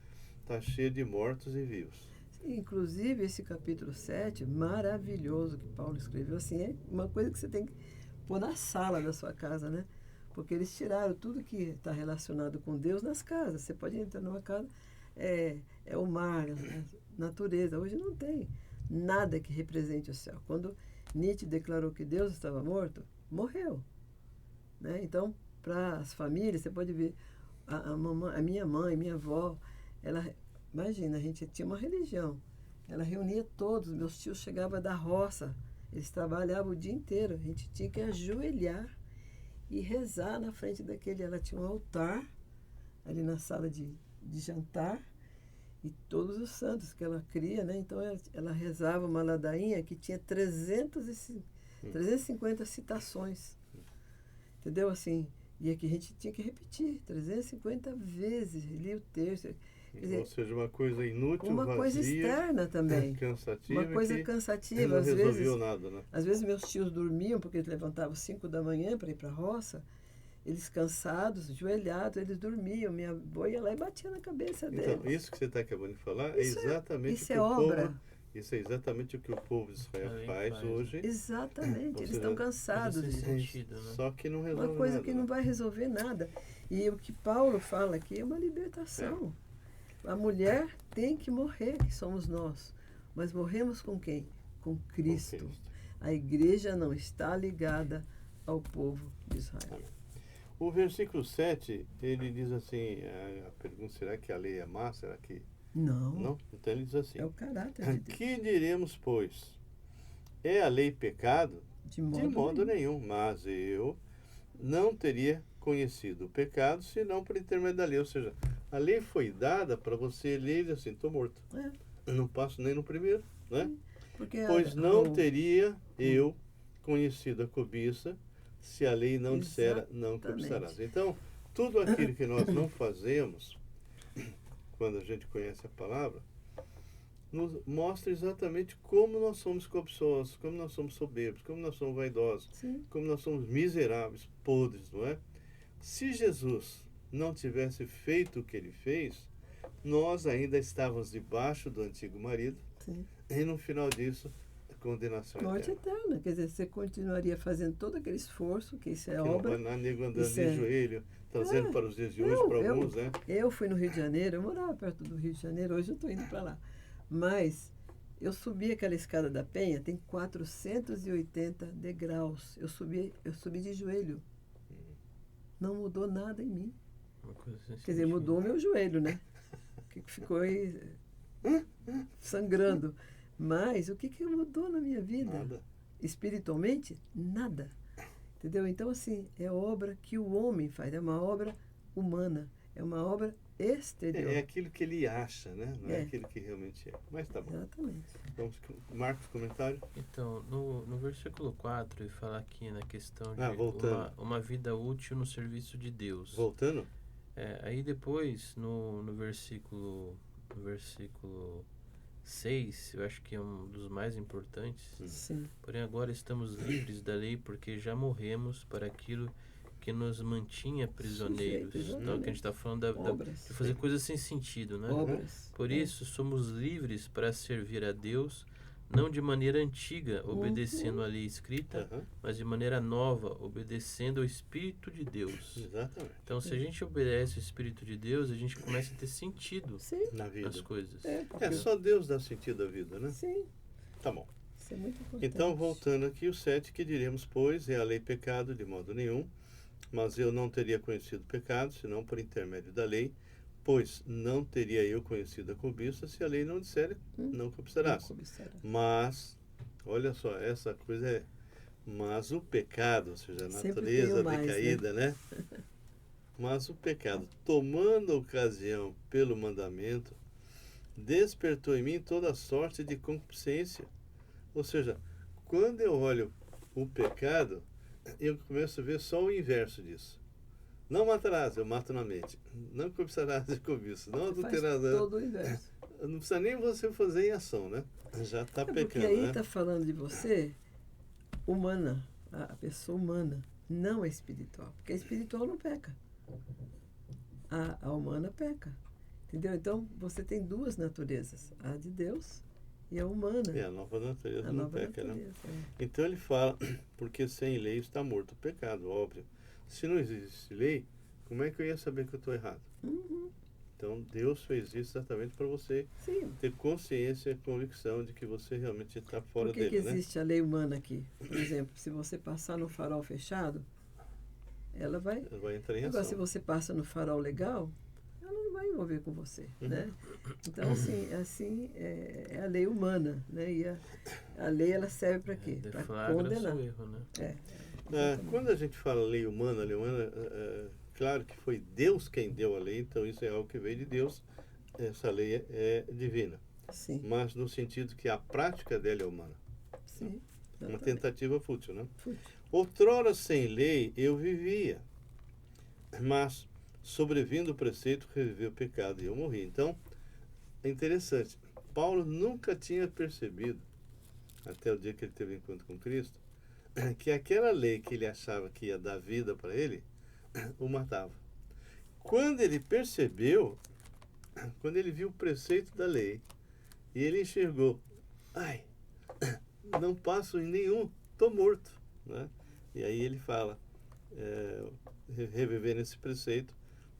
Speaker 1: está cheia de mortos e vivos.
Speaker 2: Inclusive, esse capítulo 7, maravilhoso, que Paulo escreveu, assim, é uma coisa que você tem que pôr na sala da sua casa, né? Porque eles tiraram tudo que está relacionado com Deus nas casas. Você pode entrar numa casa, é o mar, a natureza. Hoje não tem nada que represente o céu. Quando Nietzsche declarou que Deus estava morto, morreu. Né? Então, para as famílias, você pode ver, a minha mãe, minha avó, imagina, a gente tinha uma religião. Ela reunia todos, meus tios chegavam da roça, eles trabalhavam o dia inteiro. A gente tinha que ajoelhar e rezar na frente daquele. Ela tinha um altar ali na sala de jantar e todos os santos que ela cria, né? Então ela rezava uma ladainha que tinha 350 citações, entendeu? Assim, e aqui a gente tinha que repetir 350 vezes, lia o texto.
Speaker 1: Ou seja, uma coisa inútil,
Speaker 2: uma
Speaker 1: vazia,
Speaker 2: coisa externa também,
Speaker 1: cansativa,
Speaker 2: uma coisa cansativa.
Speaker 1: Não
Speaker 2: às
Speaker 1: resolveu
Speaker 2: vezes,
Speaker 1: nada, né?
Speaker 2: Às vezes meus tios dormiam porque eles levantavam 5 da manhã para ir para a roça. Eles cansados, ajoelhados, eles dormiam. Minha avó ia lá e batia na cabeça deles.
Speaker 1: Então, isso que você está acabando de falar é exatamente o que isso é exatamente o que o povo de Israel faz hoje.
Speaker 2: Exatamente, eles estão cansados disso.
Speaker 3: Sentido, né?
Speaker 1: Só que não resolve nada.
Speaker 2: Uma coisa que não vai resolver nada. E o que Paulo fala aqui é uma libertação. A mulher tem que morrer, que somos nós. Mas morremos com quem? Com Cristo. A igreja não está ligada ao povo de Israel.
Speaker 1: O versículo 7, ele diz assim, a pergunta, será que a lei é má? Será que...
Speaker 2: Não.
Speaker 1: Então ele diz assim,
Speaker 2: é o caráter de Deus.
Speaker 1: Que diremos, pois? É a lei pecado?
Speaker 2: De modo
Speaker 1: nenhum. Mas eu não teria conhecido o pecado senão por intermédio da lei. Ou seja, a lei foi dada para você ler e dizer assim, estou morto. Eu não passo nem no primeiro, né? Pois não teria eu conhecido a cobiça se a lei não dissera, não cobiçarás. Então, tudo aquilo que nós não fazemos, quando a gente conhece a palavra, nos mostra exatamente como nós somos cobiçosos, como nós somos soberbos, como nós somos vaidosos, como nós somos miseráveis, podres, não é? Se Jesus não tivesse feito o que ele fez, nós ainda estávamos debaixo do antigo marido, e no final disso condenação
Speaker 2: Morte
Speaker 1: eterna.
Speaker 2: eterna. Quer dizer, você continuaria fazendo todo aquele esforço, que isso é
Speaker 1: Que não
Speaker 2: obra.
Speaker 1: vai lá nego andando
Speaker 2: Isso
Speaker 1: de
Speaker 2: é-
Speaker 1: joelho, trazendo para os dias de hoje,
Speaker 2: Eu-
Speaker 1: para
Speaker 2: eu-
Speaker 1: alguns, né?
Speaker 2: Eu fui no Rio de Janeiro, eu morava perto do Rio de Janeiro, hoje eu estou indo para lá. Mas eu subi aquela escada da Penha, tem 480 degraus. Eu subi de joelho. Não mudou nada em mim.
Speaker 3: Uma coisa sem
Speaker 2: Quer dizer,
Speaker 3: sentido.
Speaker 2: mudou o meu joelho, né? Que ficou aí sangrando. Mas o que mudou na minha vida?
Speaker 1: Nada.
Speaker 2: Espiritualmente, nada. Entendeu? Então, assim, é obra que o homem faz, é uma obra humana, é uma obra exterior.
Speaker 1: É aquilo que ele acha, né? Não é
Speaker 2: É.
Speaker 1: aquilo que realmente é. Mas tá bom.
Speaker 2: Exatamente.
Speaker 1: Vamos, Marcos, comentário?
Speaker 3: Então, no versículo 4, ele fala aqui na questão de
Speaker 1: voltando.
Speaker 3: uma vida útil no serviço de Deus.
Speaker 1: Voltando?
Speaker 3: Aí depois, no versículo 6, eu acho que é um dos mais importantes.
Speaker 2: Sim.
Speaker 3: Porém, agora estamos livres da lei porque já morremos para aquilo que nos mantinha prisioneiros.
Speaker 2: Sujeito,
Speaker 3: Então, que a gente está falando
Speaker 2: Obras.
Speaker 3: de fazer coisas sem sentido, né?
Speaker 2: Obras.
Speaker 3: Por isso, somos livres para servir a Deus, não de maneira antiga, obedecendo a lei escrita,
Speaker 1: Aham.
Speaker 3: mas de maneira nova, obedecendo ao Espírito de Deus.
Speaker 1: Exatamente.
Speaker 3: Então, se a gente obedece o Espírito de Deus, a gente começa a ter sentido
Speaker 2: Sim.
Speaker 1: Na vida.
Speaker 3: nas coisas.
Speaker 1: É, só Deus dá sentido à vida, né?
Speaker 2: Sim.
Speaker 1: Tá bom.
Speaker 2: Isso é muito importante.
Speaker 1: Então, voltando aqui, o 7, que diremos, pois, é a lei pecado de modo nenhum, mas eu não teria conhecido pecado, senão por intermédio da lei, pois não teria eu conhecido a cobiça, se a lei não disser, não cobiçarás.
Speaker 2: Não cobiçarás.
Speaker 1: Mas, olha só, essa coisa é, mas o pecado, ou seja, a
Speaker 2: Sempre
Speaker 1: natureza
Speaker 2: tem o mais,
Speaker 1: decaída, né? Mas o pecado, tomando ocasião pelo mandamento, despertou em mim toda sorte de concupiscência. Ou seja, quando eu olho o pecado, eu começo a ver só o inverso disso. Não matarás, eu mato na mente. Não cobiçarás de cobiça. Não
Speaker 2: Você faz
Speaker 1: adulterarás.
Speaker 2: todo o inverso.
Speaker 1: Não precisa nem você fazer em ação, né? Já está
Speaker 2: Porque
Speaker 1: pecando,
Speaker 2: aí
Speaker 1: né?
Speaker 2: está falando de você humana, a pessoa humana, não a espiritual. Porque a espiritual não peca. A humana peca. Entendeu? Então você tem duas naturezas, a de Deus e a humana.
Speaker 1: É, a nova natureza
Speaker 2: A
Speaker 1: não
Speaker 2: nova
Speaker 1: peca, né?
Speaker 2: natureza.
Speaker 1: Então ele fala, porque sem lei está morto o pecado, óbvio. Se não existe lei, como é que eu ia saber que eu estou errado?
Speaker 2: Uhum.
Speaker 1: Então Deus fez isso exatamente para você
Speaker 2: Sim.
Speaker 1: ter consciência e convicção de que você realmente está fora
Speaker 2: Por que
Speaker 1: dele,
Speaker 2: que existe a lei humana aqui? Por exemplo, se você passar no farol fechado, ela vai...
Speaker 1: né? Vai entrar em
Speaker 2: Agora,
Speaker 1: ação.
Speaker 2: se você passa no farol legal, ela não vai envolver com você, né? Então, assim é a lei humana, né? E a lei, ela serve para quê? Para
Speaker 3: Deflagra
Speaker 2: condenar.
Speaker 3: seu erro, né?
Speaker 1: Quando a gente fala lei humana, claro que foi Deus quem deu a lei, então isso é algo que veio de Deus, essa lei é divina.
Speaker 2: Sim,
Speaker 1: Mas no sentido que a prática dela é humana.
Speaker 2: sim.
Speaker 1: Uma
Speaker 2: exatamente.
Speaker 1: tentativa fútil, né?
Speaker 2: Fútil.
Speaker 1: Outrora sem lei eu vivia, mas sobrevindo o preceito reviveu o pecado e eu morri. Então, é interessante. Paulo nunca tinha percebido, até o dia que ele teve um encontro com Cristo, que aquela lei que ele achava que ia dar vida para ele, o matava. Quando ele percebeu, quando ele viu o preceito da lei, e ele enxergou, ai, não passo em nenhum, estou morto. Né? E aí ele fala, reviver nesse preceito,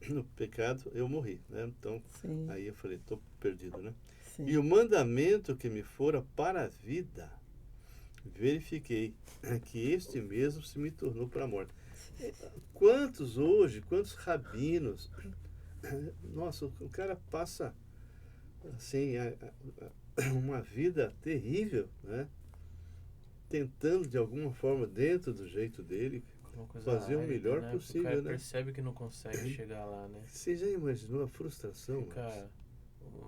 Speaker 1: no pecado eu morri. Né? Então,
Speaker 2: Sim,
Speaker 1: aí eu falei, estou perdido. Né?
Speaker 2: sim.
Speaker 1: E o mandamento que me fora para a vida, verifiquei que este mesmo se me tornou para a morte. Quantos rabinos, nossa, o cara passa assim, uma vida terrível, né? Tentando de alguma forma, dentro do jeito dele,
Speaker 3: Uma coisa
Speaker 1: fazer o
Speaker 3: árida,
Speaker 1: melhor
Speaker 3: né?
Speaker 1: possível,
Speaker 3: O cara
Speaker 1: né?
Speaker 3: percebe que não consegue chegar lá, né?
Speaker 1: Você já imaginou a frustração?
Speaker 3: Fica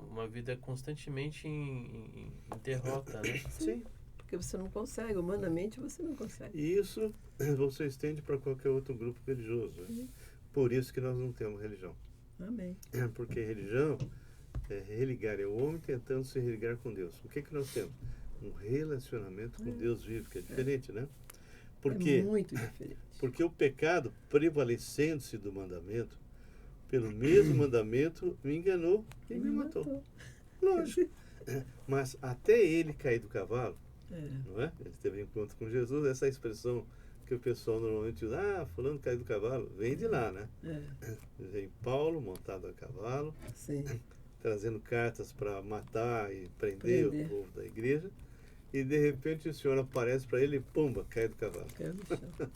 Speaker 3: uma vida constantemente em derrota, né?
Speaker 1: Sim.
Speaker 2: Porque você não consegue, humanamente você não consegue.
Speaker 1: E isso você estende para qualquer outro grupo religioso. Né? Por isso que nós não temos religião.
Speaker 2: Amém.
Speaker 1: Porque religião é religar, é o homem tentando se religar com Deus. O que nós temos? Um relacionamento com Deus vivo, que é diferente, né? Por
Speaker 2: É
Speaker 1: quê?
Speaker 2: muito diferente.
Speaker 1: Porque o pecado, prevalecendo-se do mandamento, pelo mesmo mandamento, me enganou e me matou. Lógico. Mas até ele cair do cavalo, Não é? Ele teve um encontro com Jesus. Essa expressão que o pessoal normalmente usa, fulano caiu do cavalo, vem de lá, né? Vem Paulo montado a cavalo,
Speaker 2: Sim.
Speaker 1: trazendo cartas para matar e prender o povo da igreja. E de repente o Senhor aparece para ele e pumba, cai do cavalo.
Speaker 2: Caiu no chão.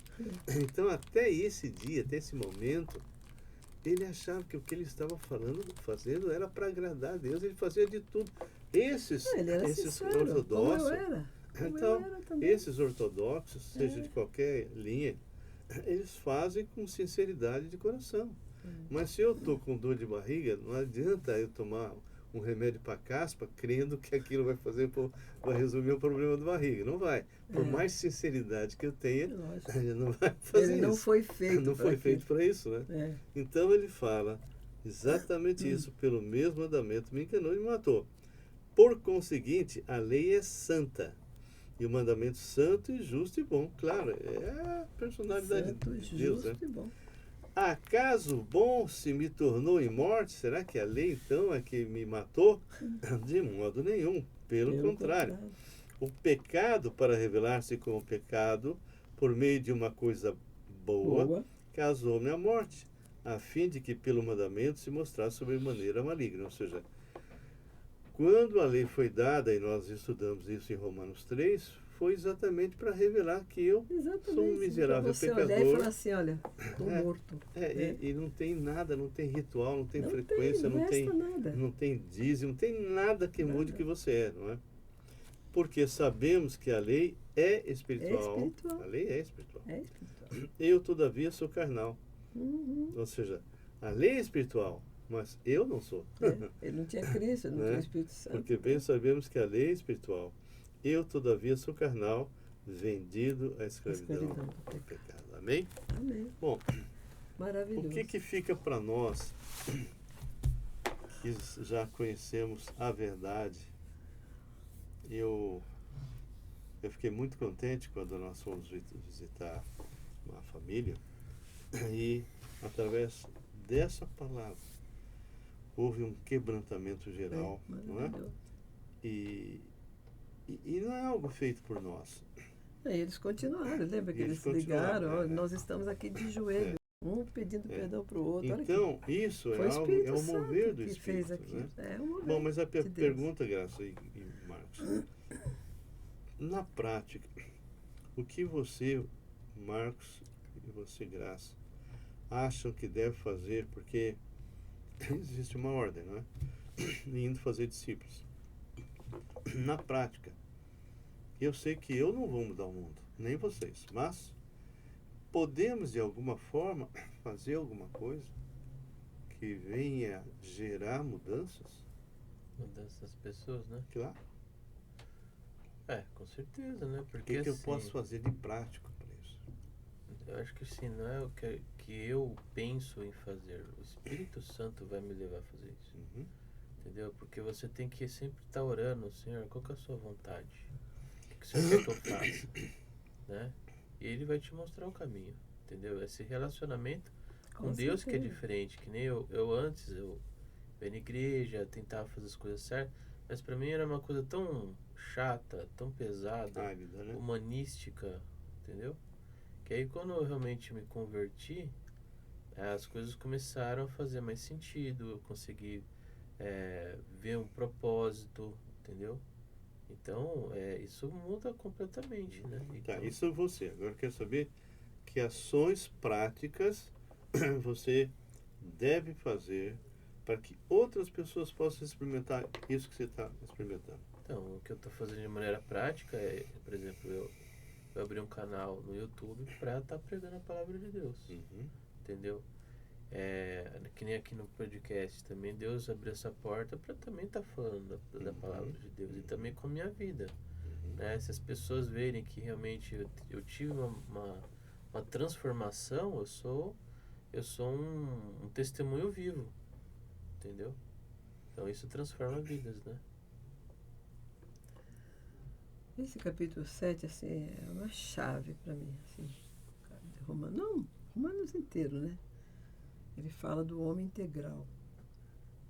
Speaker 1: Então até esse dia, até esse momento, ele achava que o que ele estava fazendo era para agradar a Deus. Ele fazia de tudo. Esses
Speaker 2: sincero,
Speaker 1: ortodoxos,
Speaker 2: como eu era.
Speaker 1: Então, esses ortodoxos, seja de qualquer linha, eles fazem com sinceridade de coração. Mas se eu estou com dor de barriga, não adianta eu tomar um remédio para caspa crendo que aquilo vai resolver o problema da barriga. Não vai. Por mais sinceridade que eu tenha, ele não vai fazer isso.
Speaker 2: Ele não foi feito
Speaker 1: não foi feito para isso, né? Então ele fala exatamente isso. Pelo mesmo mandamento me enganou e me matou. Por conseguinte, a lei é santa. E o mandamento santo e justo e bom. Claro, é a personalidade
Speaker 2: santo,
Speaker 1: de Deus,
Speaker 2: justo, né? E bom.
Speaker 1: Acaso o bom se me tornou em morte? Será que a lei então é que me matou? De modo nenhum. Pelo contrário. O pecado, para revelar-se como pecado, por meio de uma coisa boa. Causou-me a morte, a fim de que pelo mandamento se mostrasse sobremaneira maligna. Ou seja, quando a lei foi dada, e nós estudamos isso em Romanos 3, foi exatamente para revelar que eu sou um miserável
Speaker 2: você
Speaker 1: pecador.
Speaker 2: Olhar e falar assim, olha, estou morto.
Speaker 1: E não tem nada, não tem ritual, não tem frequência, não tem dízimo, não tem nada que mude o que você é, não é? Porque sabemos que a lei é espiritual. A lei é espiritual. Eu, todavia, sou carnal. Ou seja, a lei é espiritual, mas eu não sou.
Speaker 2: Ele não tinha Cristo, não tinha o Espírito Santo.
Speaker 1: Porque bem sabemos que a lei é espiritual. Eu, todavia, sou carnal, vendido à escravidão do pecado. Amém?
Speaker 2: Amém.
Speaker 1: Bom,
Speaker 2: maravilhoso.
Speaker 1: O que fica para nós que já conhecemos a verdade? Eu fiquei muito contente quando nós fomos visitar uma família e, através dessa palavra, houve um quebrantamento geral, não é? E não é algo feito por nós.
Speaker 2: Eles continuaram, lembra que eles ligaram? Nós estamos aqui de joelho, um pedindo perdão para o outro.
Speaker 1: Então, isso é algo, é o mover do Espírito.
Speaker 2: Fez aqui.
Speaker 1: Né?
Speaker 2: Bom,
Speaker 1: mas a pergunta, Graça e Marcos, na prática, o que você, Marcos, e você, Graça, acham que deve fazer? Porque existe uma ordem, não é? Indo fazer discípulos. Na prática, eu sei que eu não vou mudar o mundo, nem vocês, mas podemos de alguma forma fazer alguma coisa que venha gerar mudanças?
Speaker 3: Mudanças das pessoas, né?
Speaker 1: Claro.
Speaker 3: Com certeza, né? Porque
Speaker 1: O que
Speaker 3: assim,
Speaker 1: eu posso fazer de prático para isso?
Speaker 3: Eu acho que assim, não é o que eu penso em fazer. O Espírito Santo vai me levar a fazer isso. Entendeu? Porque você tem que sempre estar orando, Senhor, qual que é a sua vontade? O que o Senhor quer que eu faça? Né? E Ele vai te mostrar o caminho, entendeu? Esse relacionamento com Deus que é diferente, que nem eu antes, eu ia na igreja, tentava fazer as coisas certas, mas para mim era uma coisa tão chata, tão pesada,
Speaker 1: Árida, né?
Speaker 3: humanística, entendeu? Que aí quando eu realmente me converti, as coisas começaram a fazer mais sentido, eu consegui ver um propósito, entendeu? Então, isso muda completamente, né? Então,
Speaker 1: Tá, isso é você. Agora eu quero saber que ações práticas você deve fazer para que outras pessoas possam experimentar isso que você está experimentando.
Speaker 3: Então, o que eu estou fazendo de maneira prática é, por exemplo, eu abri um canal no YouTube para estar pregando a palavra de Deus, entendeu? Que nem aqui no podcast também, Deus abriu essa porta para também estar falando da palavra de Deus e também com a minha vida. Né? Se as pessoas verem que realmente eu tive uma transformação, eu sou um testemunho vivo, entendeu? Então isso transforma vidas, né?
Speaker 2: Esse capítulo 7, assim, é uma chave para mim, assim, Romanos inteiro, né? Ele fala do homem integral.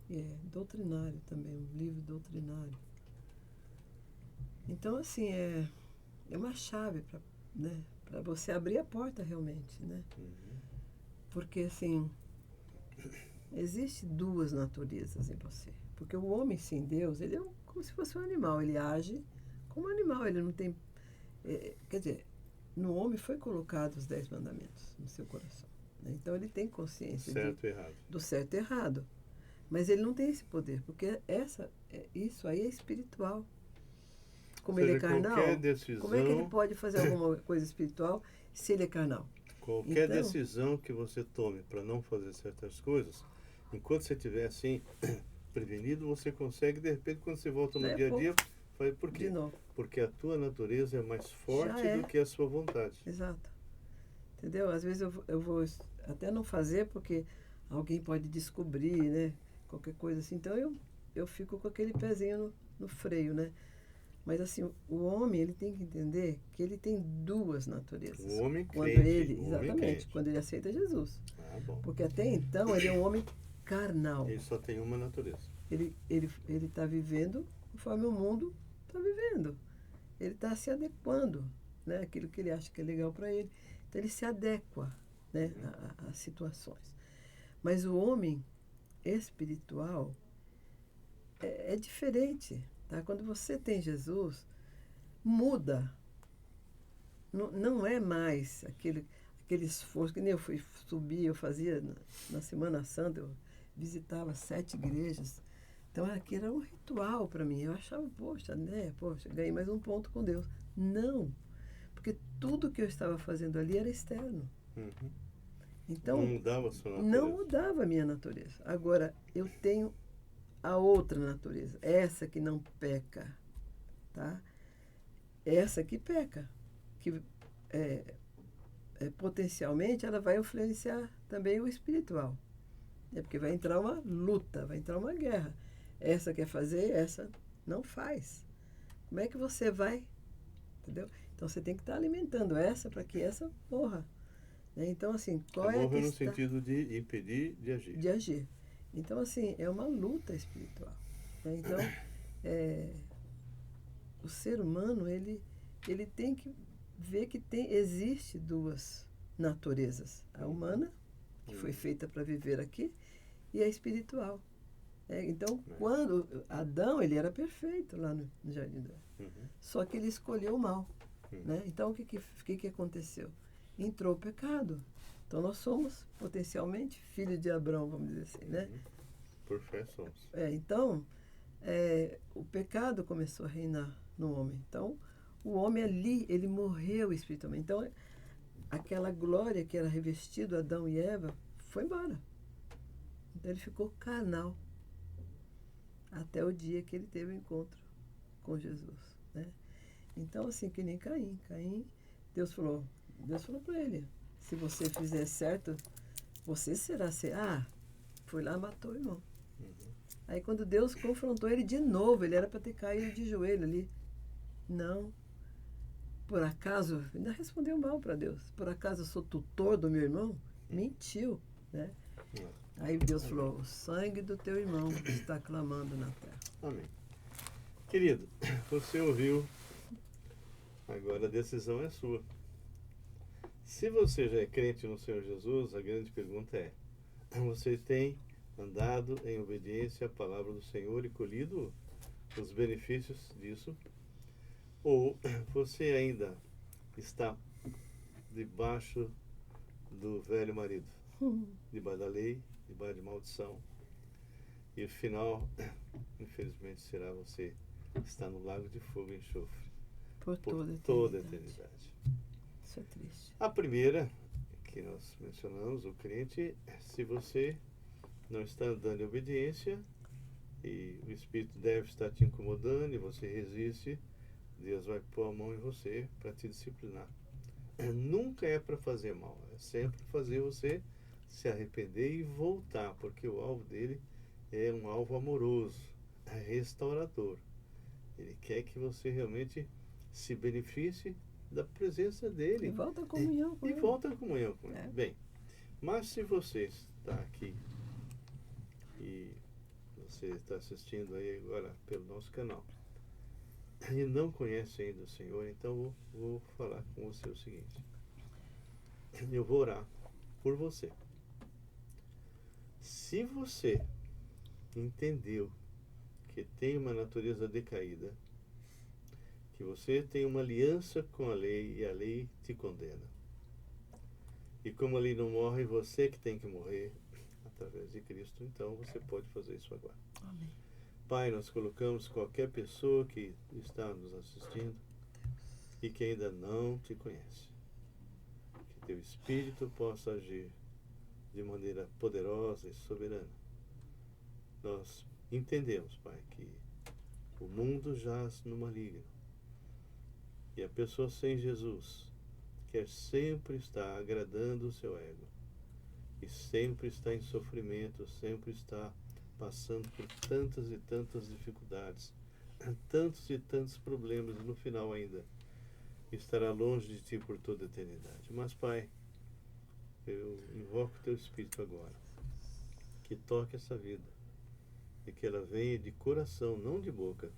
Speaker 2: E é doutrinário também, um livro doutrinário. Então, assim, é uma chave para, né, para você abrir a porta realmente, né?
Speaker 1: Uhum.
Speaker 2: Porque, assim, existe duas naturezas em você. Porque o homem sem Deus, ele é como se fosse um animal. Ele age como um animal. Ele não tem... quer dizer, no homem foi colocado os 10 mandamentos no seu coração. Né? Então, ele tem consciência
Speaker 1: Certo e errado.
Speaker 2: do certo e errado. Mas ele não tem esse poder, porque isso aí é espiritual. Como
Speaker 1: Ou
Speaker 2: ele é
Speaker 1: seja,
Speaker 2: carnal,
Speaker 1: qualquer decisão,
Speaker 2: como é que ele pode fazer alguma coisa espiritual se ele é carnal?
Speaker 1: qualquer
Speaker 2: Então,
Speaker 1: decisão que você tome para não fazer certas coisas, enquanto você estiver assim, prevenido, você consegue, de repente, quando você volta no
Speaker 2: daí a
Speaker 1: dia a
Speaker 2: pouco,
Speaker 1: dia, faz por
Speaker 2: de
Speaker 1: quê?
Speaker 2: novo,
Speaker 1: Porque a tua natureza é mais
Speaker 2: já
Speaker 1: forte
Speaker 2: é.
Speaker 1: do que a sua vontade.
Speaker 2: Exato. Entendeu? Às vezes eu vou até não fazer porque alguém pode descobrir, né? Qualquer coisa assim. Então eu fico com aquele pezinho no freio, né? Mas assim, o homem, ele tem que entender que ele tem duas naturezas.
Speaker 1: O homem
Speaker 2: Quando
Speaker 1: crente,
Speaker 2: ele,
Speaker 1: o homem
Speaker 2: exatamente,
Speaker 1: crente.
Speaker 2: quando ele aceita Jesus.
Speaker 1: Ah, bom.
Speaker 2: Porque até então ele é um homem carnal.
Speaker 1: Ele só tem uma natureza.
Speaker 2: Ele está vivendo conforme o mundo está vivendo. Ele está se adequando, né? Aquilo que ele acha que é legal para ele. Então ele se adequa, né? Às situações. Mas o homem espiritual é diferente. Tá? Quando você tem Jesus, muda. Não é mais aquele esforço, que nem eu fui subir, eu fazia na Semana Santa, eu visitava 7 igrejas. Então aquilo era um ritual para mim. Eu achava, poxa, né? Poxa, ganhei mais um ponto com Deus. Não, porque tudo que eu estava fazendo ali era externo.
Speaker 1: Uhum.
Speaker 2: Então,
Speaker 1: Não mudava a sua natureza.
Speaker 2: não mudava a minha natureza. Agora, eu tenho a outra natureza, essa que não peca, tá? Essa que peca, que potencialmente ela vai influenciar também o espiritual. Porque vai entrar uma luta, vai entrar uma guerra. Essa quer fazer, essa não faz. Como é que você vai? Entendeu? Então você tem que estar alimentando essa para que essa morra. Né? Então, assim, qual é a
Speaker 1: Morra no
Speaker 2: questão
Speaker 1: sentido de impedir de agir.
Speaker 2: de agir? Então, assim, é uma luta espiritual. Né? Então, o ser humano, ele tem que ver que existe duas naturezas. A humana, que foi feita para viver aqui, e a espiritual. Então, quando Adão, ele era perfeito lá no Jardim do Éden.
Speaker 1: Uhum.
Speaker 2: Só que ele escolheu o mal.
Speaker 1: Uhum.
Speaker 2: Né? Então, o que aconteceu? Entrou o pecado. Então, nós somos, potencialmente, filhos de Abraão, vamos dizer assim, né?
Speaker 1: Por fé somos.
Speaker 2: Então, o pecado começou a reinar no homem. Então, o homem ali, ele morreu espiritualmente. Então, aquela glória que era revestido Adão e Eva foi embora. Então, ele ficou carnal até o dia que ele teve o encontro com Jesus, né? Então, assim, que nem Caim. Deus falou para ele, se você fizer certo, você será foi lá e matou o irmão.
Speaker 1: Uhum.
Speaker 2: Aí quando Deus confrontou ele de novo, ele era para ter caído de joelho ali. Não. Por acaso, ainda respondeu mal para Deus. Por acaso eu sou tutor do meu irmão? Mentiu, né? Aí Deus falou, o sangue do teu irmão está clamando na terra.
Speaker 1: Amém. Querido, você ouviu, agora a decisão é sua. Se você já é crente no Senhor Jesus, a grande pergunta é, você tem andado em obediência à palavra do Senhor e colhido os benefícios disso? Ou você ainda está debaixo do velho marido, debaixo da lei, debaixo de maldição? E o final, infelizmente, será você estar no lago de fogo e enxofre
Speaker 2: Por
Speaker 1: toda a eternidade.
Speaker 2: Isso é triste.
Speaker 1: A primeira, que nós mencionamos, o crente, se você não está andando em obediência e o Espírito deve estar te incomodando e você resiste, Deus vai pôr a mão em você para te disciplinar. Nunca é para fazer mal, é sempre fazer você se arrepender e voltar, porque o alvo dele é um alvo amoroso, é restaurador. Ele quer que você realmente se beneficie da presença dele.
Speaker 2: E volta à comunhão com ele.
Speaker 1: E volta à comunhão com ele.
Speaker 2: É.
Speaker 1: Bem, mas se você está aqui e você está assistindo aí agora pelo nosso canal e não conhece ainda o Senhor, então vou falar com você o seguinte. Eu vou orar por você. Se você entendeu que tem uma natureza decaída, que você tem uma aliança com a lei e a lei te condena, e como a lei não morre, você que tem que morrer através de Cristo, então você pode fazer isso agora.
Speaker 2: Amém.
Speaker 1: Pai, nós colocamos qualquer pessoa que está nos assistindo e que ainda não te conhece. Que teu Espírito possa agir de maneira poderosa e soberana. Nós entendemos, Pai, que o mundo jaz no maligno. E a pessoa sem Jesus quer sempre estar agradando o seu ego. E sempre está em sofrimento, sempre está passando por tantas e tantas dificuldades, tantos e tantos problemas, e no final ainda estará longe de ti por toda a eternidade. Mas, Pai, eu invoco o teu Espírito agora, que toque essa vida e que ela venha de coração, não de boca,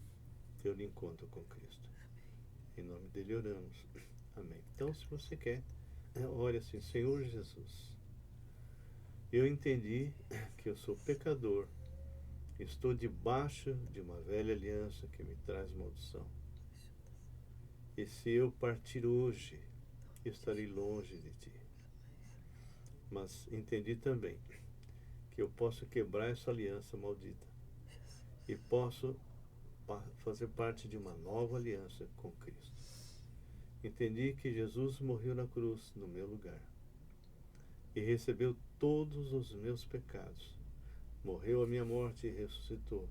Speaker 1: ter um encontro com Cristo. Em nome dele oramos. Amém. Então, se você quer, ore assim: Senhor Jesus, eu entendi que eu sou pecador, estou debaixo de uma velha aliança que me traz maldição. E se eu partir hoje, estarei longe de ti. Mas entendi também que eu posso quebrar essa aliança maldita e posso fazer parte de uma nova aliança com Cristo. Entendi que Jesus morreu na cruz no meu lugar e recebeu todos os meus pecados. Morreu a minha morte e ressuscitou.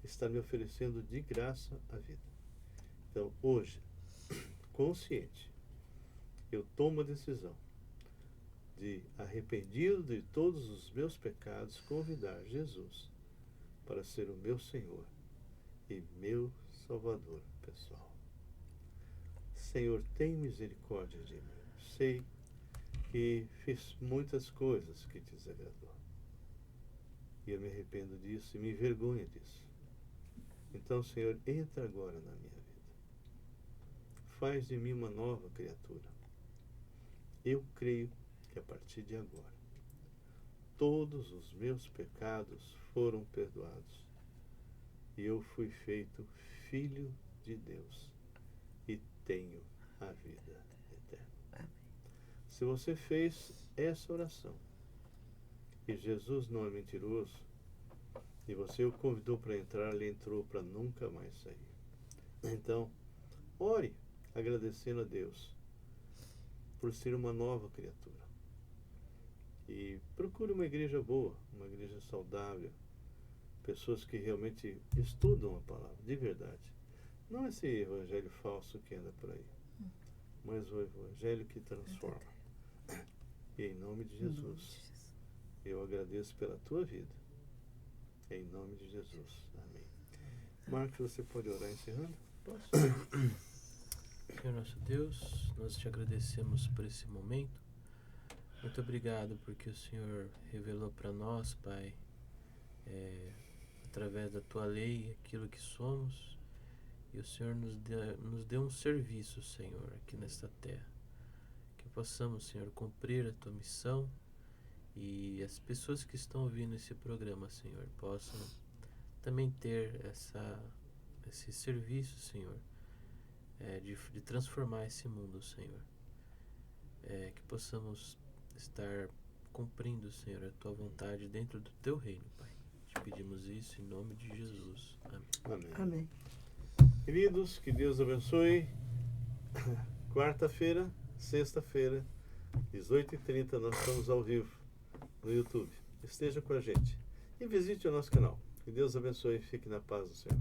Speaker 1: Está me oferecendo de graça a vida. Então, hoje, consciente, eu tomo a decisão de, arrependido de todos os meus pecados, convidar Jesus para ser o meu Senhor e meu Salvador pessoal. Senhor, tem misericórdia de mim. Sei que fiz muitas coisas que te desagradou. E eu me arrependo disso e me envergonho disso. Então, Senhor, entra agora na minha vida. Faz de mim uma nova criatura. Eu creio que a partir de agora, todos os meus pecados foram perdoados. E eu fui feito filho de Deus. E tenho a vida eterna. Se você fez essa oração, e Jesus não é mentiroso, e você o convidou para entrar, ele entrou para nunca mais sair. Então, ore agradecendo a Deus por ser uma nova criatura. E procure uma igreja boa, uma igreja saudável, pessoas que realmente estudam a palavra, de verdade. Não esse evangelho falso que anda por aí, mas o evangelho que transforma. E em nome de Jesus, eu agradeço pela tua vida. Em nome de Jesus. Amém. Marcos, você pode orar encerrando?
Speaker 3: Posso? Senhor nosso Deus, nós te agradecemos por esse momento. Muito obrigado porque o Senhor revelou para nós, Pai, através da tua lei, aquilo que somos. E o Senhor nos deu um serviço, Senhor, aqui nesta terra. Que possamos, Senhor, cumprir a tua missão. E as pessoas que estão ouvindo esse programa, Senhor, possam também ter esse serviço, Senhor, de transformar esse mundo, Senhor. Que possamos estar cumprindo, Senhor, a tua vontade dentro do teu reino, Pai. Te pedimos isso em nome de Jesus. Amém.
Speaker 1: Amém.
Speaker 2: Amém.
Speaker 1: Queridos, que Deus abençoe. Quarta-feira, sexta-feira, 18h30, nós estamos ao vivo no YouTube. Esteja com a gente e visite o nosso canal. Que Deus abençoe e fique na paz do Senhor.